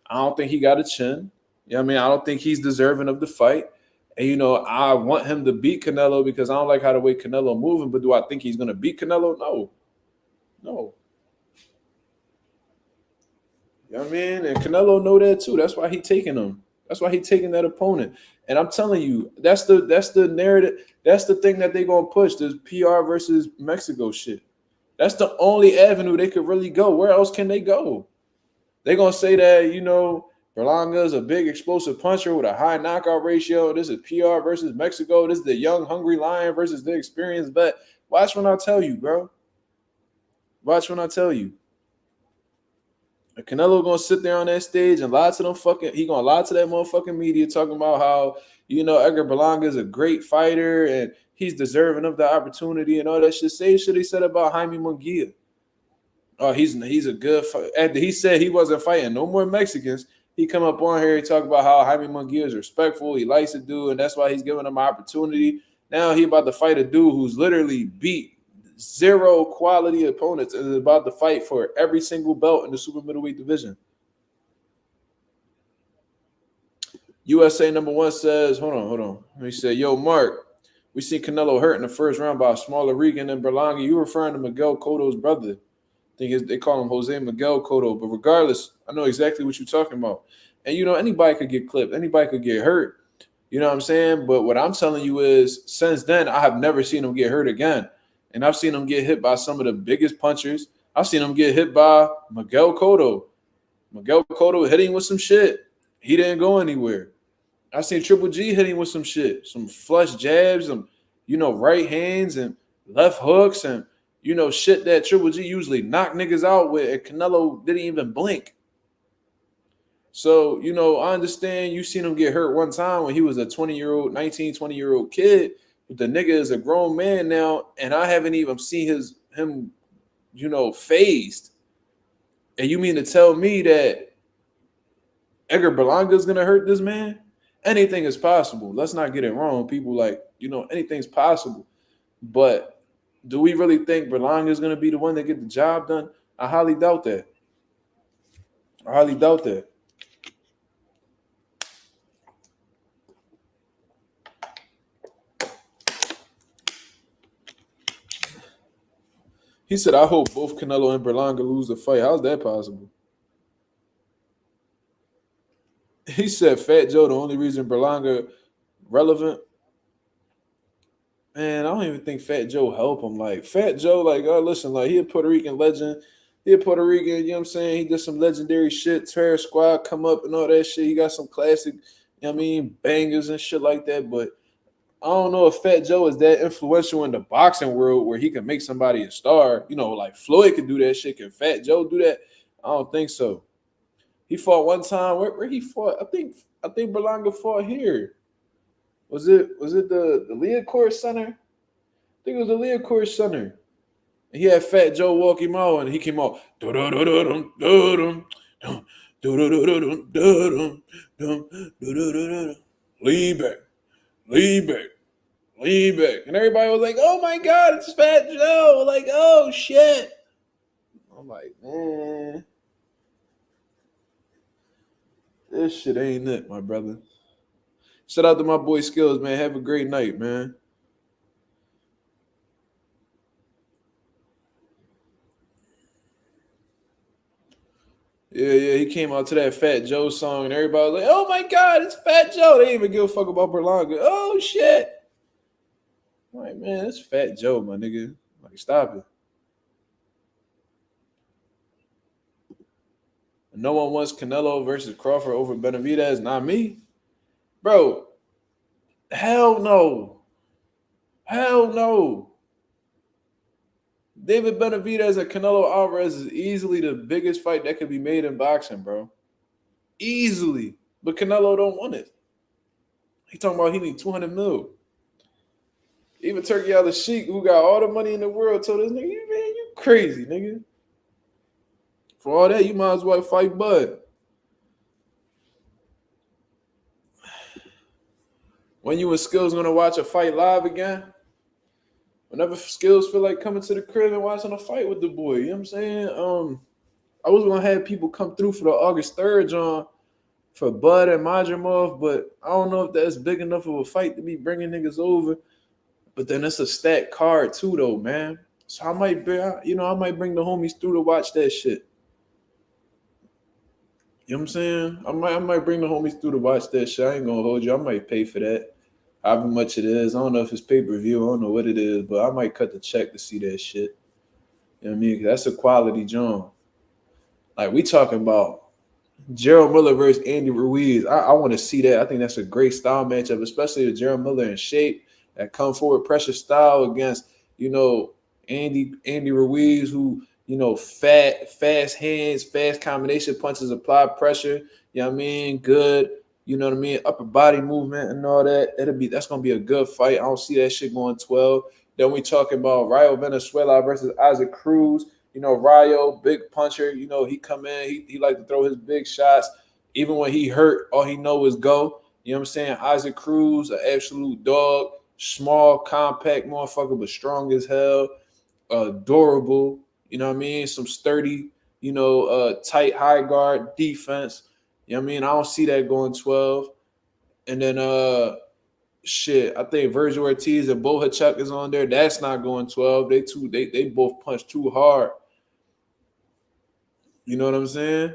I don't think he got a chin. You know what I mean? I don't think he's deserving of the fight. And you know, I want him to beat Canelo because I don't like how the way Canelo moving. But do I think he's gonna beat Canelo? No. You know what I mean? And Canelo know that too. That's why he taking him. That's why he taking that opponent. And I'm telling you, that's the narrative. That's the thing that they gonna push. This PR versus Mexico shit. That's the only avenue they could really go. Where else can they go? They're gonna say that, you know, Berlanga is a big explosive puncher with a high knockout ratio. This is PR versus Mexico. This is the young hungry lion versus the experienced vet. Watch when I tell you, bro. Watch when I tell you. Canelo gonna sit there on that stage and lie to them he gonna lie to that motherfucking media talking about how, Edgar Berlanga is a great fighter and he's deserving of the opportunity and all that shit. Same shit he said about Jaime Munguia. Oh, he's a good fighter. After he said he wasn't fighting no more Mexicans, he come up on here and talk about how Jaime Munguia is respectful, he likes to do, and that's why he's giving him an opportunity. Now he about to fight a dude who's literally beat zero quality opponents and is about to fight for every single belt in the super middleweight division. USA number 1 says, hold on. He said, yo, Mark, we see Canelo hurt in the first round by a smaller Regan than Berlanga. You referring to Miguel Cotto's brother. I think they call him Jose Miguel Cotto. But regardless, I know exactly what you're talking about. And, anybody could get clipped. Anybody could get hurt. You know what I'm saying? But what I'm telling you is, since then, I have never seen him get hurt again. And I've seen him get hit by some of the biggest punchers. I've seen him get hit by Miguel Cotto. Miguel Cotto hit him with some shit. He didn't go anywhere. I seen Triple G hit him with some shit. Some flush jabs, some, right hands and left hooks and, shit that Triple G usually knock niggas out with. And Canelo didn't even blink. So, I understand you seen him get hurt one time when he was a 20-year-old kid. But the nigga is a grown man now, and I haven't even seen him phased. And you mean to tell me that Edgar Berlanga is going to hurt this man? Anything is possible. Let's not get it wrong. People anything's possible. But do we really think Berlanga is going to be the one that get the job done? I highly doubt that. He said, I hope both Canelo and Berlanga lose the fight. How's that possible? He said, Fat Joe, the only reason Berlanga relevant. Man, I don't even think Fat Joe help him. Like, Fat Joe, listen, he a Puerto Rican legend. He a Puerto Rican, you know what I'm saying? He did some legendary shit. Terror Squad come up and all that shit. He got some classic, bangers and shit like that. But I don't know if Fat Joe is that influential in the boxing world where he can make somebody a star. Like Floyd could do that shit. Can Fat Joe do that? I don't think so. He fought one time. Where he fought? I think Berlanga fought here. Was it the Leacourt Center? I think it was the Leacourt Center. And he had Fat Joe walk him out, and he came out. Lean back. And everybody was like, oh my God, it's Fat Joe. Like, oh shit. I'm like, man. This shit ain't it, my brother. Shout out to my boy Skills, man. Have a great night, man. Yeah, he came out to that Fat Joe song, and everybody was like, oh my God, it's Fat Joe. They didn't even give a fuck about Berlanga. Oh, shit. I'm like, man, it's Fat Joe, my nigga. Like, stop it. No one wants Canelo versus Crawford over Benavidez. Not me. Bro, hell no. David Benavidez and Canelo Alvarez is easily the biggest fight that could be made in boxing, bro. Easily. But Canelo don't want it. He talking about he need 200 mil. Even Turkey Al-Sheikh, who got all the money in the world, told this nigga, man, you crazy, nigga. For all that, you might as well fight Bud. When you and Skills gonna watch a fight live again? Whenever Skills feel like coming to the crib and watching a fight with the boy, you know what I'm saying? I was gonna have people come through for the August 3rd, John, for Bud and Madrimov, but I don't know if that's big enough of a fight to be bringing niggas over. But then it's a stacked card too, though, man. So I might bring the homies through to watch that shit. You know what I'm saying? I might bring the homies through to watch that shit. I ain't gonna hold you. I might pay for that. However much it is. I don't know if it's pay-per-view. I don't know what it is, but I might cut the check to see that shit. You know what I mean? That's a quality joint. Like, we talking about Gerald Miller versus Andy Ruiz. I want to see that. I think that's a great style matchup, especially with Gerald Miller in shape, that come forward pressure style against, Andy Ruiz, who, fast hands, fast combination punches, apply pressure. You know what I mean? Good. You know what I mean? Upper body movement and all that. That's gonna be a good fight. I don't see that shit going 12. Then we talking about Rayo Venezuela versus Isaac Cruz. Rayo, big puncher. He come in, he like to throw his big shots. Even when he hurt, all he know is go. You know what I'm saying? Isaac Cruz, an absolute dog, small, compact motherfucker, but strong as hell, durable. You know what I mean? Some sturdy, tight high guard defense. You know what I mean? I don't see that going 12. And then I think Virgil Ortiz and Bohachuk is on there. That's not going 12. They both punch too hard. You know what I'm saying?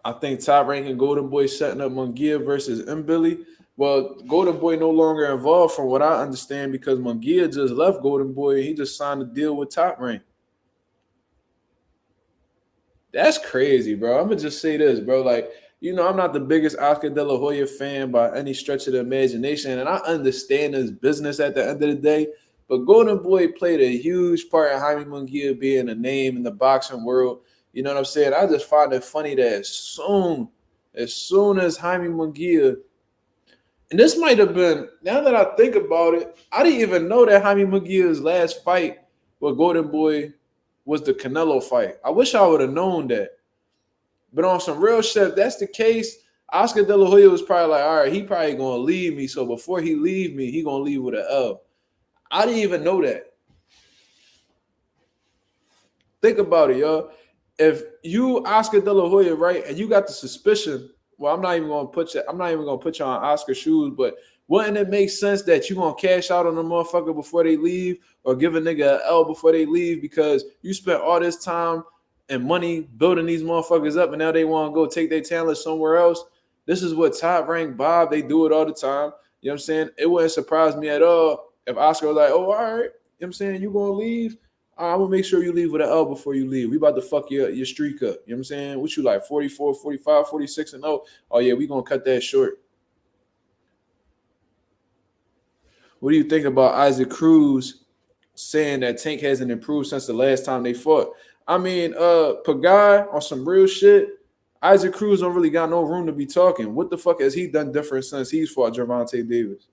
I think top ranking Golden Boy setting up Munguia versus Mbili. Well, Golden Boy no longer involved from what I understand because Munguia just left Golden Boy and he just signed a deal with Top Rank. That's crazy, bro. I'm going to just say this, bro. Like, I'm not the biggest Oscar De La Hoya fan by any stretch of the imagination, and I understand his business at the end of the day, but Golden Boy played a huge part in Jaime Munguia being a name in the boxing world. You know what I'm saying? I just find it funny that as soon as Jaime Munguia, and this might have been, now that I think about it, I didn't even know that Jaime Munguia's last fight with Golden Boy was the Canelo fight. I wish I would have known that. But on some real shit, if that's the case, Oscar De La Hoya was probably like, all right, he probably going to leave me. So before he leave me, he going to leave with an L. I didn't even know that. Think about it, y'all. If you Oscar De La Hoya, right, and you got the suspicion, well, I'm not even gonna put you on Oscar's shoes, but wouldn't it make sense that you gonna cash out on a motherfucker before they leave, or give a nigga an L before they leave because you spent all this time and money building these motherfuckers up, and now they want to go take their talent somewhere else? This is what Top Rank Bob, they do it all the time. You know what I'm saying? It wouldn't surprise me at all if Oscar was like, oh, all right, you know what I'm saying? You gonna leave? I'm going to make sure you leave with an L before you leave. We about to fuck your streak up. You know what I'm saying? What you like, 44, 45, 46 and 0? Oh, yeah, we going to cut that short. What do you think about Isaac Cruz saying that Tank hasn't improved since the last time they fought? I mean, Pagai, on some real shit, Isaac Cruz don't really got no room to be talking. What the fuck has he done different since he's fought Gervonta Davis?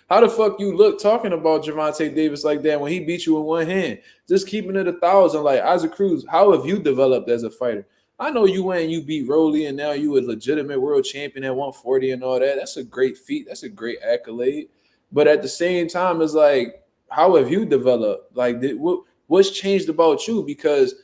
How the fuck you look talking about Gervonta Davis like that when he beat you in one hand? Just keeping it 1,000. Like, Isaac Cruz, how have you developed as a fighter? I know you went and you beat Rolly, and now you a legitimate world champion at 140 and all that. That's a great feat. That's a great accolade. But at the same time, it's like, how have you developed? Like, what's changed about you? Because,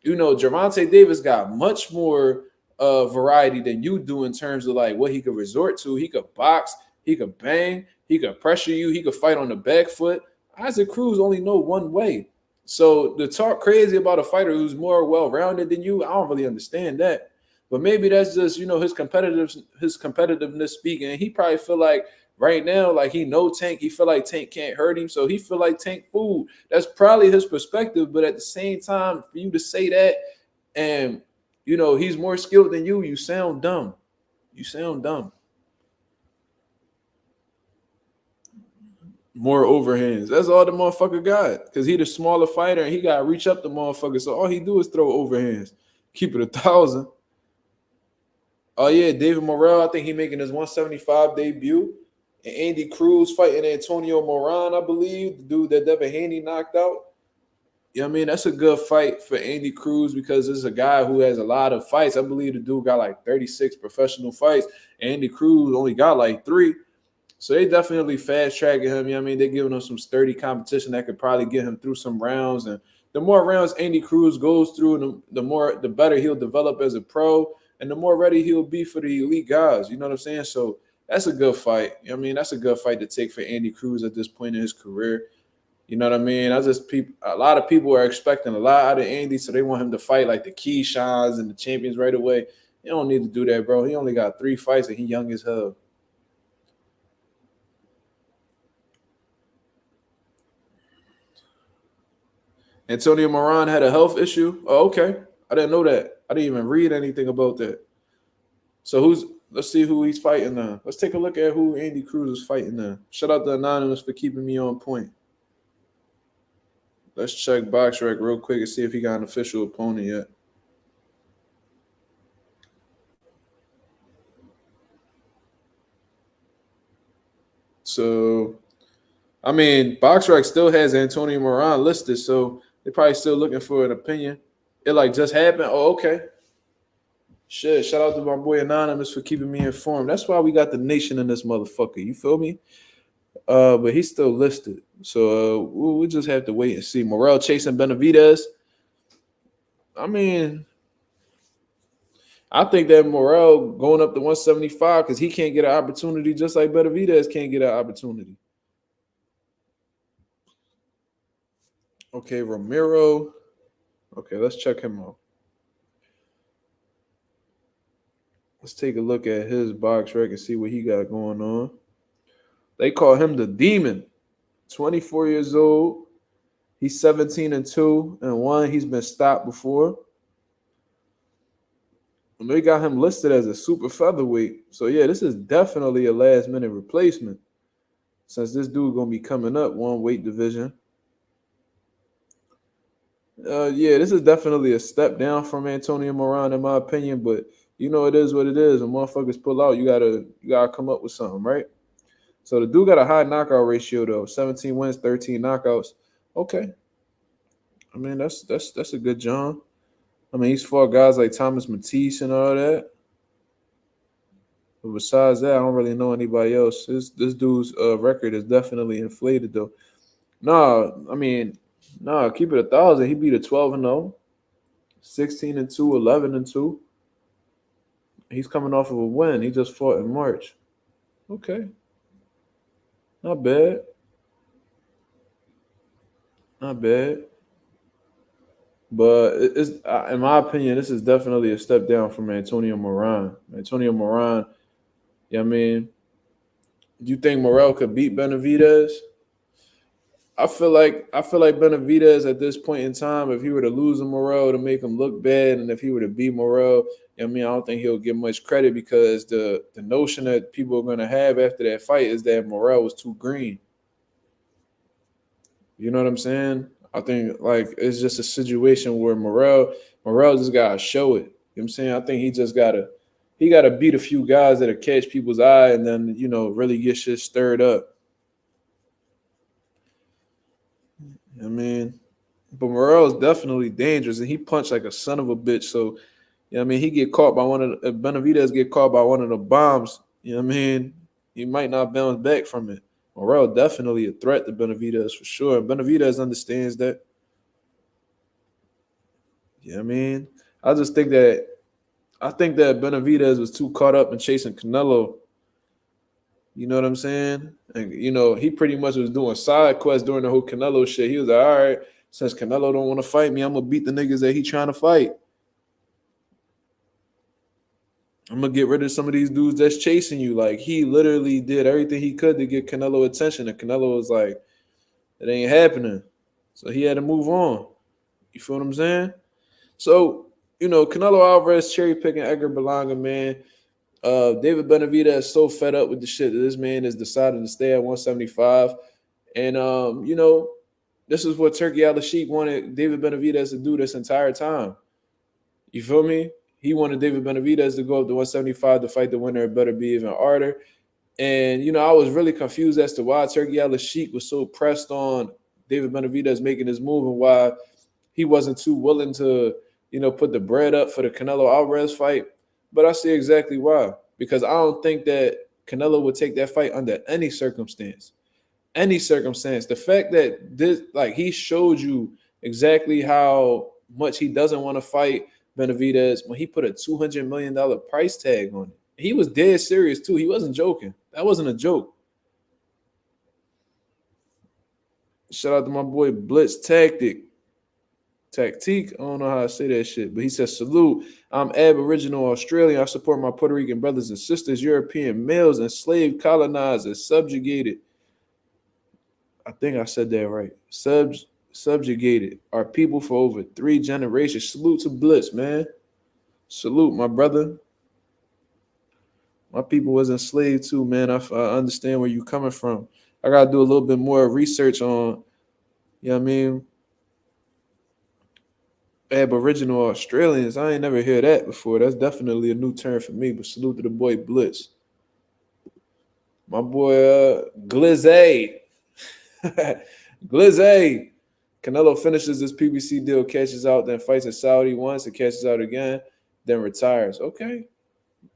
Gervonta Davis got much more variety than you do in terms of, like, what he could resort to. He could box. He could bang. He could pressure you. He could fight on the back foot. Isaac Cruz only know one way. So to talk crazy about a fighter who's more well-rounded than you, I don't really understand that. But maybe that's just, his competitiveness speaking. And he probably feel like right now, like he know Tank. He feel like Tank can't hurt him. So he feel like Tank food. That's probably his perspective. But at the same time, for you to say that and, he's more skilled than you sound dumb. You sound dumb. More overhands. That's all the motherfucker got. Because he the smaller fighter and he got to reach up the motherfucker. So all he do is throw overhands. Keep it 1,000. Oh, yeah, David Morrell, I think he making his 175 debut. And Andy Cruz fighting Antonio Moran, I believe. The dude that Devin Haney knocked out. You know what I mean? That's a good fight for Andy Cruz because this is a guy who has a lot of fights. I believe the dude got like 36 professional fights. Andy Cruz only got like 3. So they definitely fast-tracking him. You know what I mean? They're giving him some sturdy competition that could probably get him through some rounds. And the more rounds Andy Cruz goes through, the better he'll develop as a pro and the more ready he'll be for the elite guys. You know what I'm saying? So that's a good fight. You know what I mean? That's a good fight to take for Andy Cruz at this point in his career. You know what I mean? A lot of people are expecting a lot out of Andy, so they want him to fight like the Keyshans and the champions right away. He don't need to do that, bro. He only got 3 fights and he young as hell. Antonio Moran had a health issue. Oh, okay. I didn't know that. I didn't even read anything about that. So let's see who he's fighting now. Let's take a look at who Andy Cruz is fighting now. Shout out to Anonymous for keeping me on point. Let's check BoxRec real quick and see if he got an official opponent yet. So, I mean, BoxRec still has Antonio Moran listed, so they're probably still looking for an opinion. It like just happened. Oh, okay. Shit, shout out to my boy Anonymous for keeping me informed. That's why we got the nation in this motherfucker. You feel me? But he's still listed. So we'll just have to wait and see. Morrell chasing Benavidez. I mean, I think that Morrell going up to 175 because he can't get an opportunity just like Benavidez can't get an opportunity. Okay, Romero. Okay, let's check him out. Let's take a look at his BoxRec and see what he got going on. They call him the Demon. 24 years old. He's 17-2-1. He's been stopped before. And they got him listed as a super featherweight. So, yeah, this is definitely a last-minute replacement since this dude going to be coming up one weight division. Yeah, this is definitely a step down from Antonio Moran, in my opinion. But, you know, it is what it is. When motherfuckers pull out, you gotta come up with something, right? So the dude got a high knockout ratio, though. 17 wins, 13 knockouts. Okay. I mean, that's a good job. I mean, he's fought guys like Thomas Matisse and all that. But besides that, I don't really know anybody else. This dude's record is definitely inflated, though. Keep it 1,000. He beat a 12-0, 16-2, 11-2. He's coming off of a win. He just fought in March. Okay. Not bad. Not bad. But it's, in my opinion, this is definitely a step down from Antonio Moran. Antonio Moran, I mean, do you think Morrell could beat Benavidez? I feel like Benavidez at this point in time, if he were to lose to Morrell to make him look bad, and if he were to beat Morrell, I don't think he'll get much credit because the notion that people are going to have after that fight is that Morrell was too green. You know what I'm saying? I think like it's just a situation where Morrell just gotta show it. You know what I'm saying? I think he gotta beat a few guys that'll catch people's eye and then, really get shit stirred up. But Morrell is definitely dangerous and he punched like a son of a bitch. So, he get caught by Benavidez get caught by one of the bombs, he might not bounce back from it. Morrell definitely a threat to Benavidez for sure. Benavidez understands that. I just think that Benavidez was too caught up in chasing Canelo. You know what I'm saying? And he pretty much was doing side quests during the whole Canelo shit. He was like, all right, since Canelo don't want to fight me, I'm gonna beat the niggas that he trying to fight. I'm gonna get rid of some of these dudes that's chasing you. Like he literally did everything he could to get Canelo attention, and Canelo was like, "It ain't happening." So he had to move on. You feel what I'm saying? So Canelo Alvarez cherry picking Edgar Berlanga, man. David Benavidez is so fed up with the shit that this man has decided to stay at 175, and this is what Turkey Al-Sheikh wanted David Benavidez to do this entire time. You feel me? He wanted David Benavidez to go up to 175 to fight the winner. It better be even harder. And, I was really confused as to why Turkey Al-Sheikh was so pressed on David Benavidez making his move and why he wasn't too willing to, put the bread up for the Canelo Alvarez fight. But I see exactly why. Because I don't think that Canelo would take that fight under any circumstance. Any circumstance. The fact that he showed you exactly how much he doesn't want to fight Benavidez when he put a $200 million price tag on it. He was dead serious too. He wasn't joking. That wasn't a joke. Shout out to my boy Blitz Tactique. I don't know how I say that shit, but he says, salute. I'm Aboriginal Australian. I support my Puerto Rican brothers and sisters, European males, enslaved, colonizers, subjugated. I think I said that right. Subjugated our people for over 3 generations. Salute to Blitz, man. Salute, my brother. My people was enslaved too, man. I understand where you're coming from. I got to do a little bit more research on, Aboriginal Australians. I ain't never heard that before. That's definitely a new term for me. But salute to the boy Blitz. My boy Glizzy. Glizzy. Canelo finishes this PBC deal, cashes out, then fights in Saudi once, and cashes out again, then retires. Okay.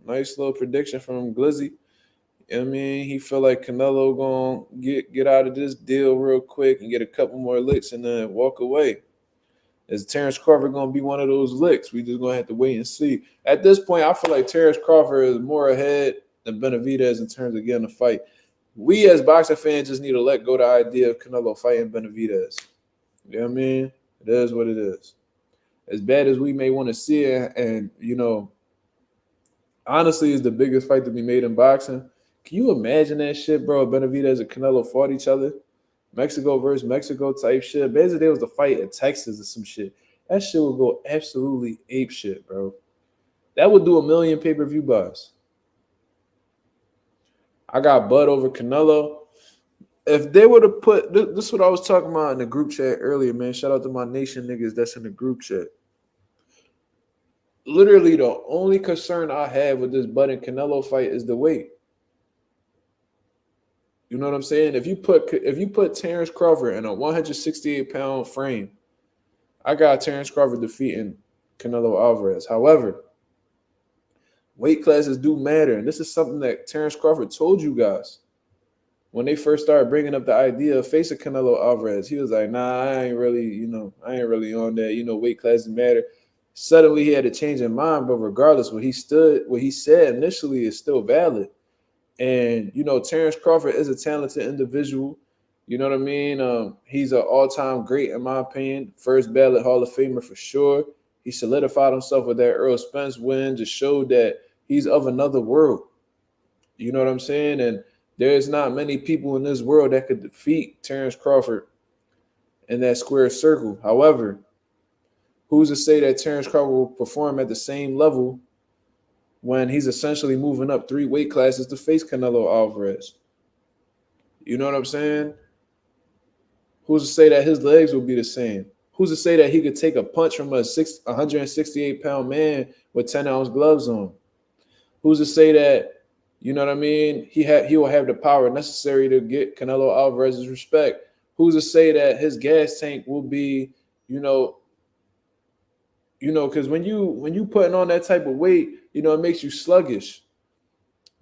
Nice little prediction from Glizzy. I mean, he feel like Canelo gonna get out of this deal real quick and get a couple more licks and then walk away. Is Terrence Crawford gonna be one of those licks? We just gonna have to wait and see. At this point, I feel like Terrence Crawford is more ahead than Benavidez in terms of getting a fight. We as boxing fans just need to let go the idea of Canelo fighting Benavidez. You know what I mean? It is what it is. As bad as we may want to see it, and honestly, it's the biggest fight to be made in boxing. Can you imagine that shit, bro? Benavidez and Canelo fought each other. Mexico versus Mexico type shit. Basically, it was the fight in Texas or some shit. That shit would go absolutely ape shit, bro. That would do 1 million pay-per-view buys. I got Bud over Canelo. If they would have put this is what I was talking about in the group chat earlier, man. Shout out to my nation niggas that's in the group chat. Literally, the only concern I have with this Bud and Canelo fight is the weight. You know what I'm saying? If you put Terrence Crawford in a 168-pound frame, I got Terrence Crawford defeating Canelo Alvarez. However, weight classes do matter, and this is something that Terrence Crawford told you guys when they first started bringing up the idea of facing Canelo Alvarez. He was like, "Nah, I ain't really on that. Weight classes matter." Suddenly, he had a change in mind, but regardless, what he said initially is still valid. And, Terrence Crawford is a talented individual. You know what I mean? He's an all-time great, in my opinion. First ballot Hall of Famer for sure. He solidified himself with that Earl Spence win, just showed that he's of another world. You know what I'm saying? And there's not many people in this world that could defeat Terrence Crawford in that square circle. However, who's to say that Terrence Crawford will perform at the same level when he's essentially moving up 3 weight classes to face Canelo Alvarez? You know what I'm saying? Who's to say that his legs will be the same? Who's to say that he could take a punch from a 168-pound man with 10-ounce gloves on? Who's to say that, you know what I mean, he will have the power necessary to get Canelo Alvarez's respect? Who's to say that his gas tank will be, because when you putting on that type of weight, it makes you sluggish.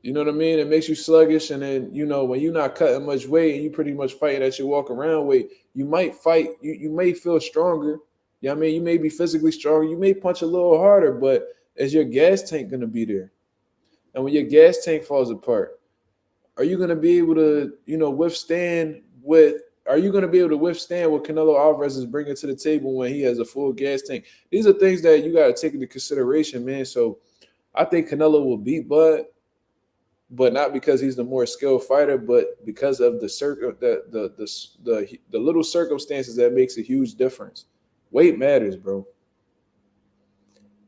You know what I mean? It makes you sluggish, and then, when you're not cutting much weight and you pretty much fighting at your walk-around weight, you might fight, you may feel stronger. You know what I mean? You may be physically stronger. You may punch a little harder, but is your gas tank going to be there? And when your gas tank falls apart, are you going to be able to, withstand what Canelo Alvarez is bringing to the table when he has a full gas tank? These are things that you got to take into consideration, man. So I think Canelo will beat Bud, but not because he's the more skilled fighter, but because of the little circumstances that makes a huge difference. Weight matters, bro.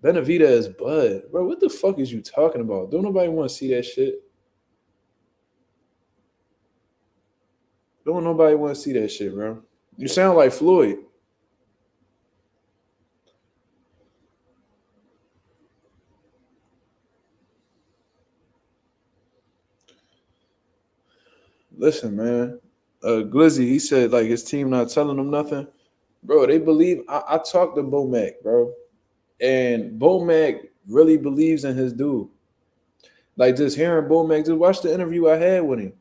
Benavidez, Bud. Bro, what the fuck is you talking about? Don't nobody want to see that shit. Don't nobody want to see that shit, bro. You sound like Floyd. Listen, man. Glizzy, he said like his team not telling him nothing. Bro, they believe. I talked to Bomac, bro. And Bomac really believes in his dude. Like, just hearing Bomac, just watch the interview I had with him.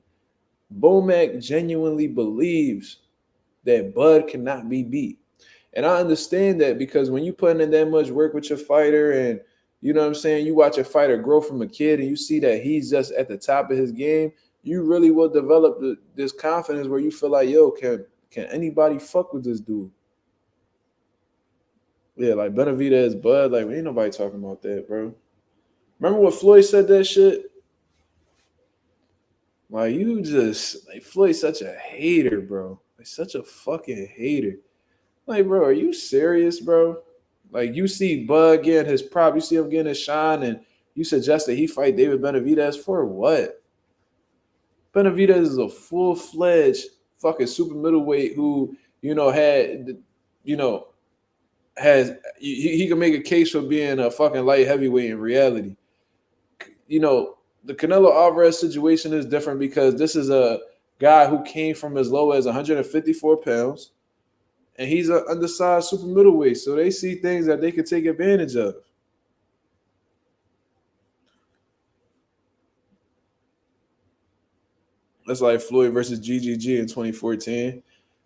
Bomac genuinely believes that Bud cannot be beat. And I understand that, because when you putting in that much work with your fighter, and you know what I'm saying, you watch a fighter grow from a kid and you see that he's just at the top of his game, you really will develop this confidence where you feel like, yo, can anybody fuck with this dude? Yeah, like Benavidez, Bud, like, ain't nobody talking about that, bro. Remember when Floyd said that shit? Like, Floyd's such a hater, bro. Like, such a fucking hater. Like, bro, are you serious, bro? Like, you see Bud getting his prop, you see him getting his shine, and you suggest that he fight David Benavidez for what? Benavidez is a full-fledged fucking super middleweight who, had, he can make a case for being a fucking light heavyweight in reality. You know, the Canelo Alvarez situation is different because this is a guy who came from as low as 154 pounds, and he's an undersized super middleweight. So they see things that they could take advantage of. That's like Floyd versus GGG in 2014.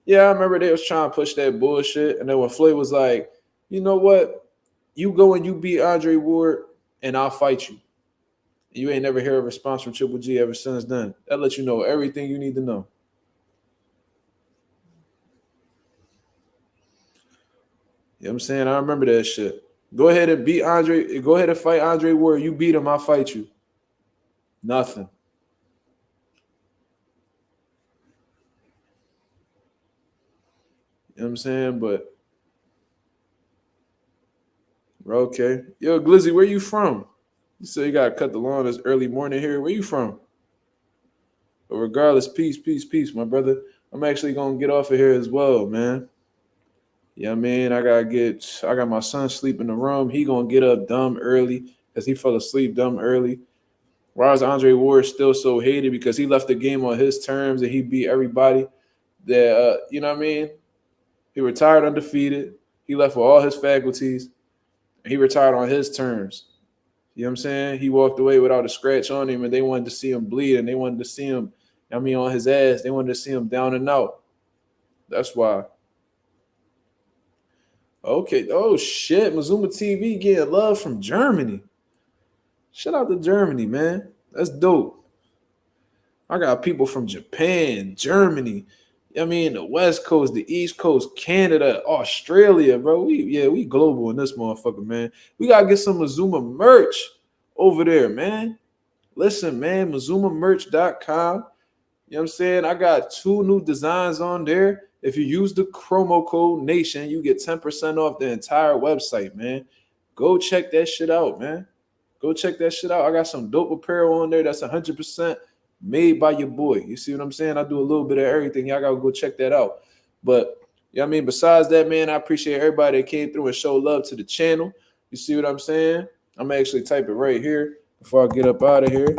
Yeah, I remember they was trying to push that bullshit. And then when Floyd was like, you know what? You go and you beat Andre Ward, and I'll fight you. You ain't never hear a response from Triple G ever since then. That lets you know everything you need to know. You know what I'm saying? I remember that shit. Go ahead and beat Andre. Go ahead and fight Andre Ward. You beat him, I'll fight you. Nothing. You know what I'm saying? But okay. Yo, Glizzy, where you from? You say you gotta cut the lawn this early morning here. Where you from? But regardless, peace, my brother. I'm actually gonna get off of here as well, man. Yeah, man. I got my son sleep in the room. He gonna get up dumb early because he fell asleep dumb early. Why is Andre Ward still so hated? Because he left the game on his terms and he beat everybody. That you know what I mean? He retired undefeated. He left with all his faculties. He retired on his terms. You know what I'm saying? He walked away without a scratch on him, and they wanted to see him bleed, and they wanted to see him, on his ass. They wanted to see him down and out. That's why. Okay. Oh, shit. Mazuma TV getting love from Germany. Shout out to Germany, man. That's dope. I got people from Japan, Germany, the West Coast, the East Coast, Canada, Australia, bro. We global in this motherfucker, man. We got to get some Mazuma merch over there, man. Listen, man, MazumaMerch.com. You know what I'm saying? I got 2 new designs on there. If you use the promo code NATION, you get 10% off the entire website, man. Go check that shit out, man. Go check that shit out. I got some dope apparel on there that's 100% made by your boy. You see what I'm saying? I do a little bit of everything. Y'all gotta go check that out. But besides that, man, I appreciate everybody that came through and showed love to the channel. You see what I'm saying? I'm gonna actually type it right here before I get up out of here.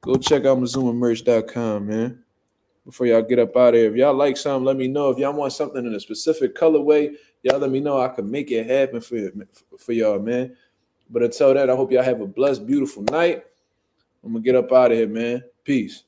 Go check out MazumaMerch.com, man. Before y'all get up out of here. If y'all like something, let me know. If y'all want something in a specific colorway, y'all let me know. I can make it happen for y'all, man. But until that, I hope y'all have a blessed, beautiful night. I'm going to get up out of here, man. Peace.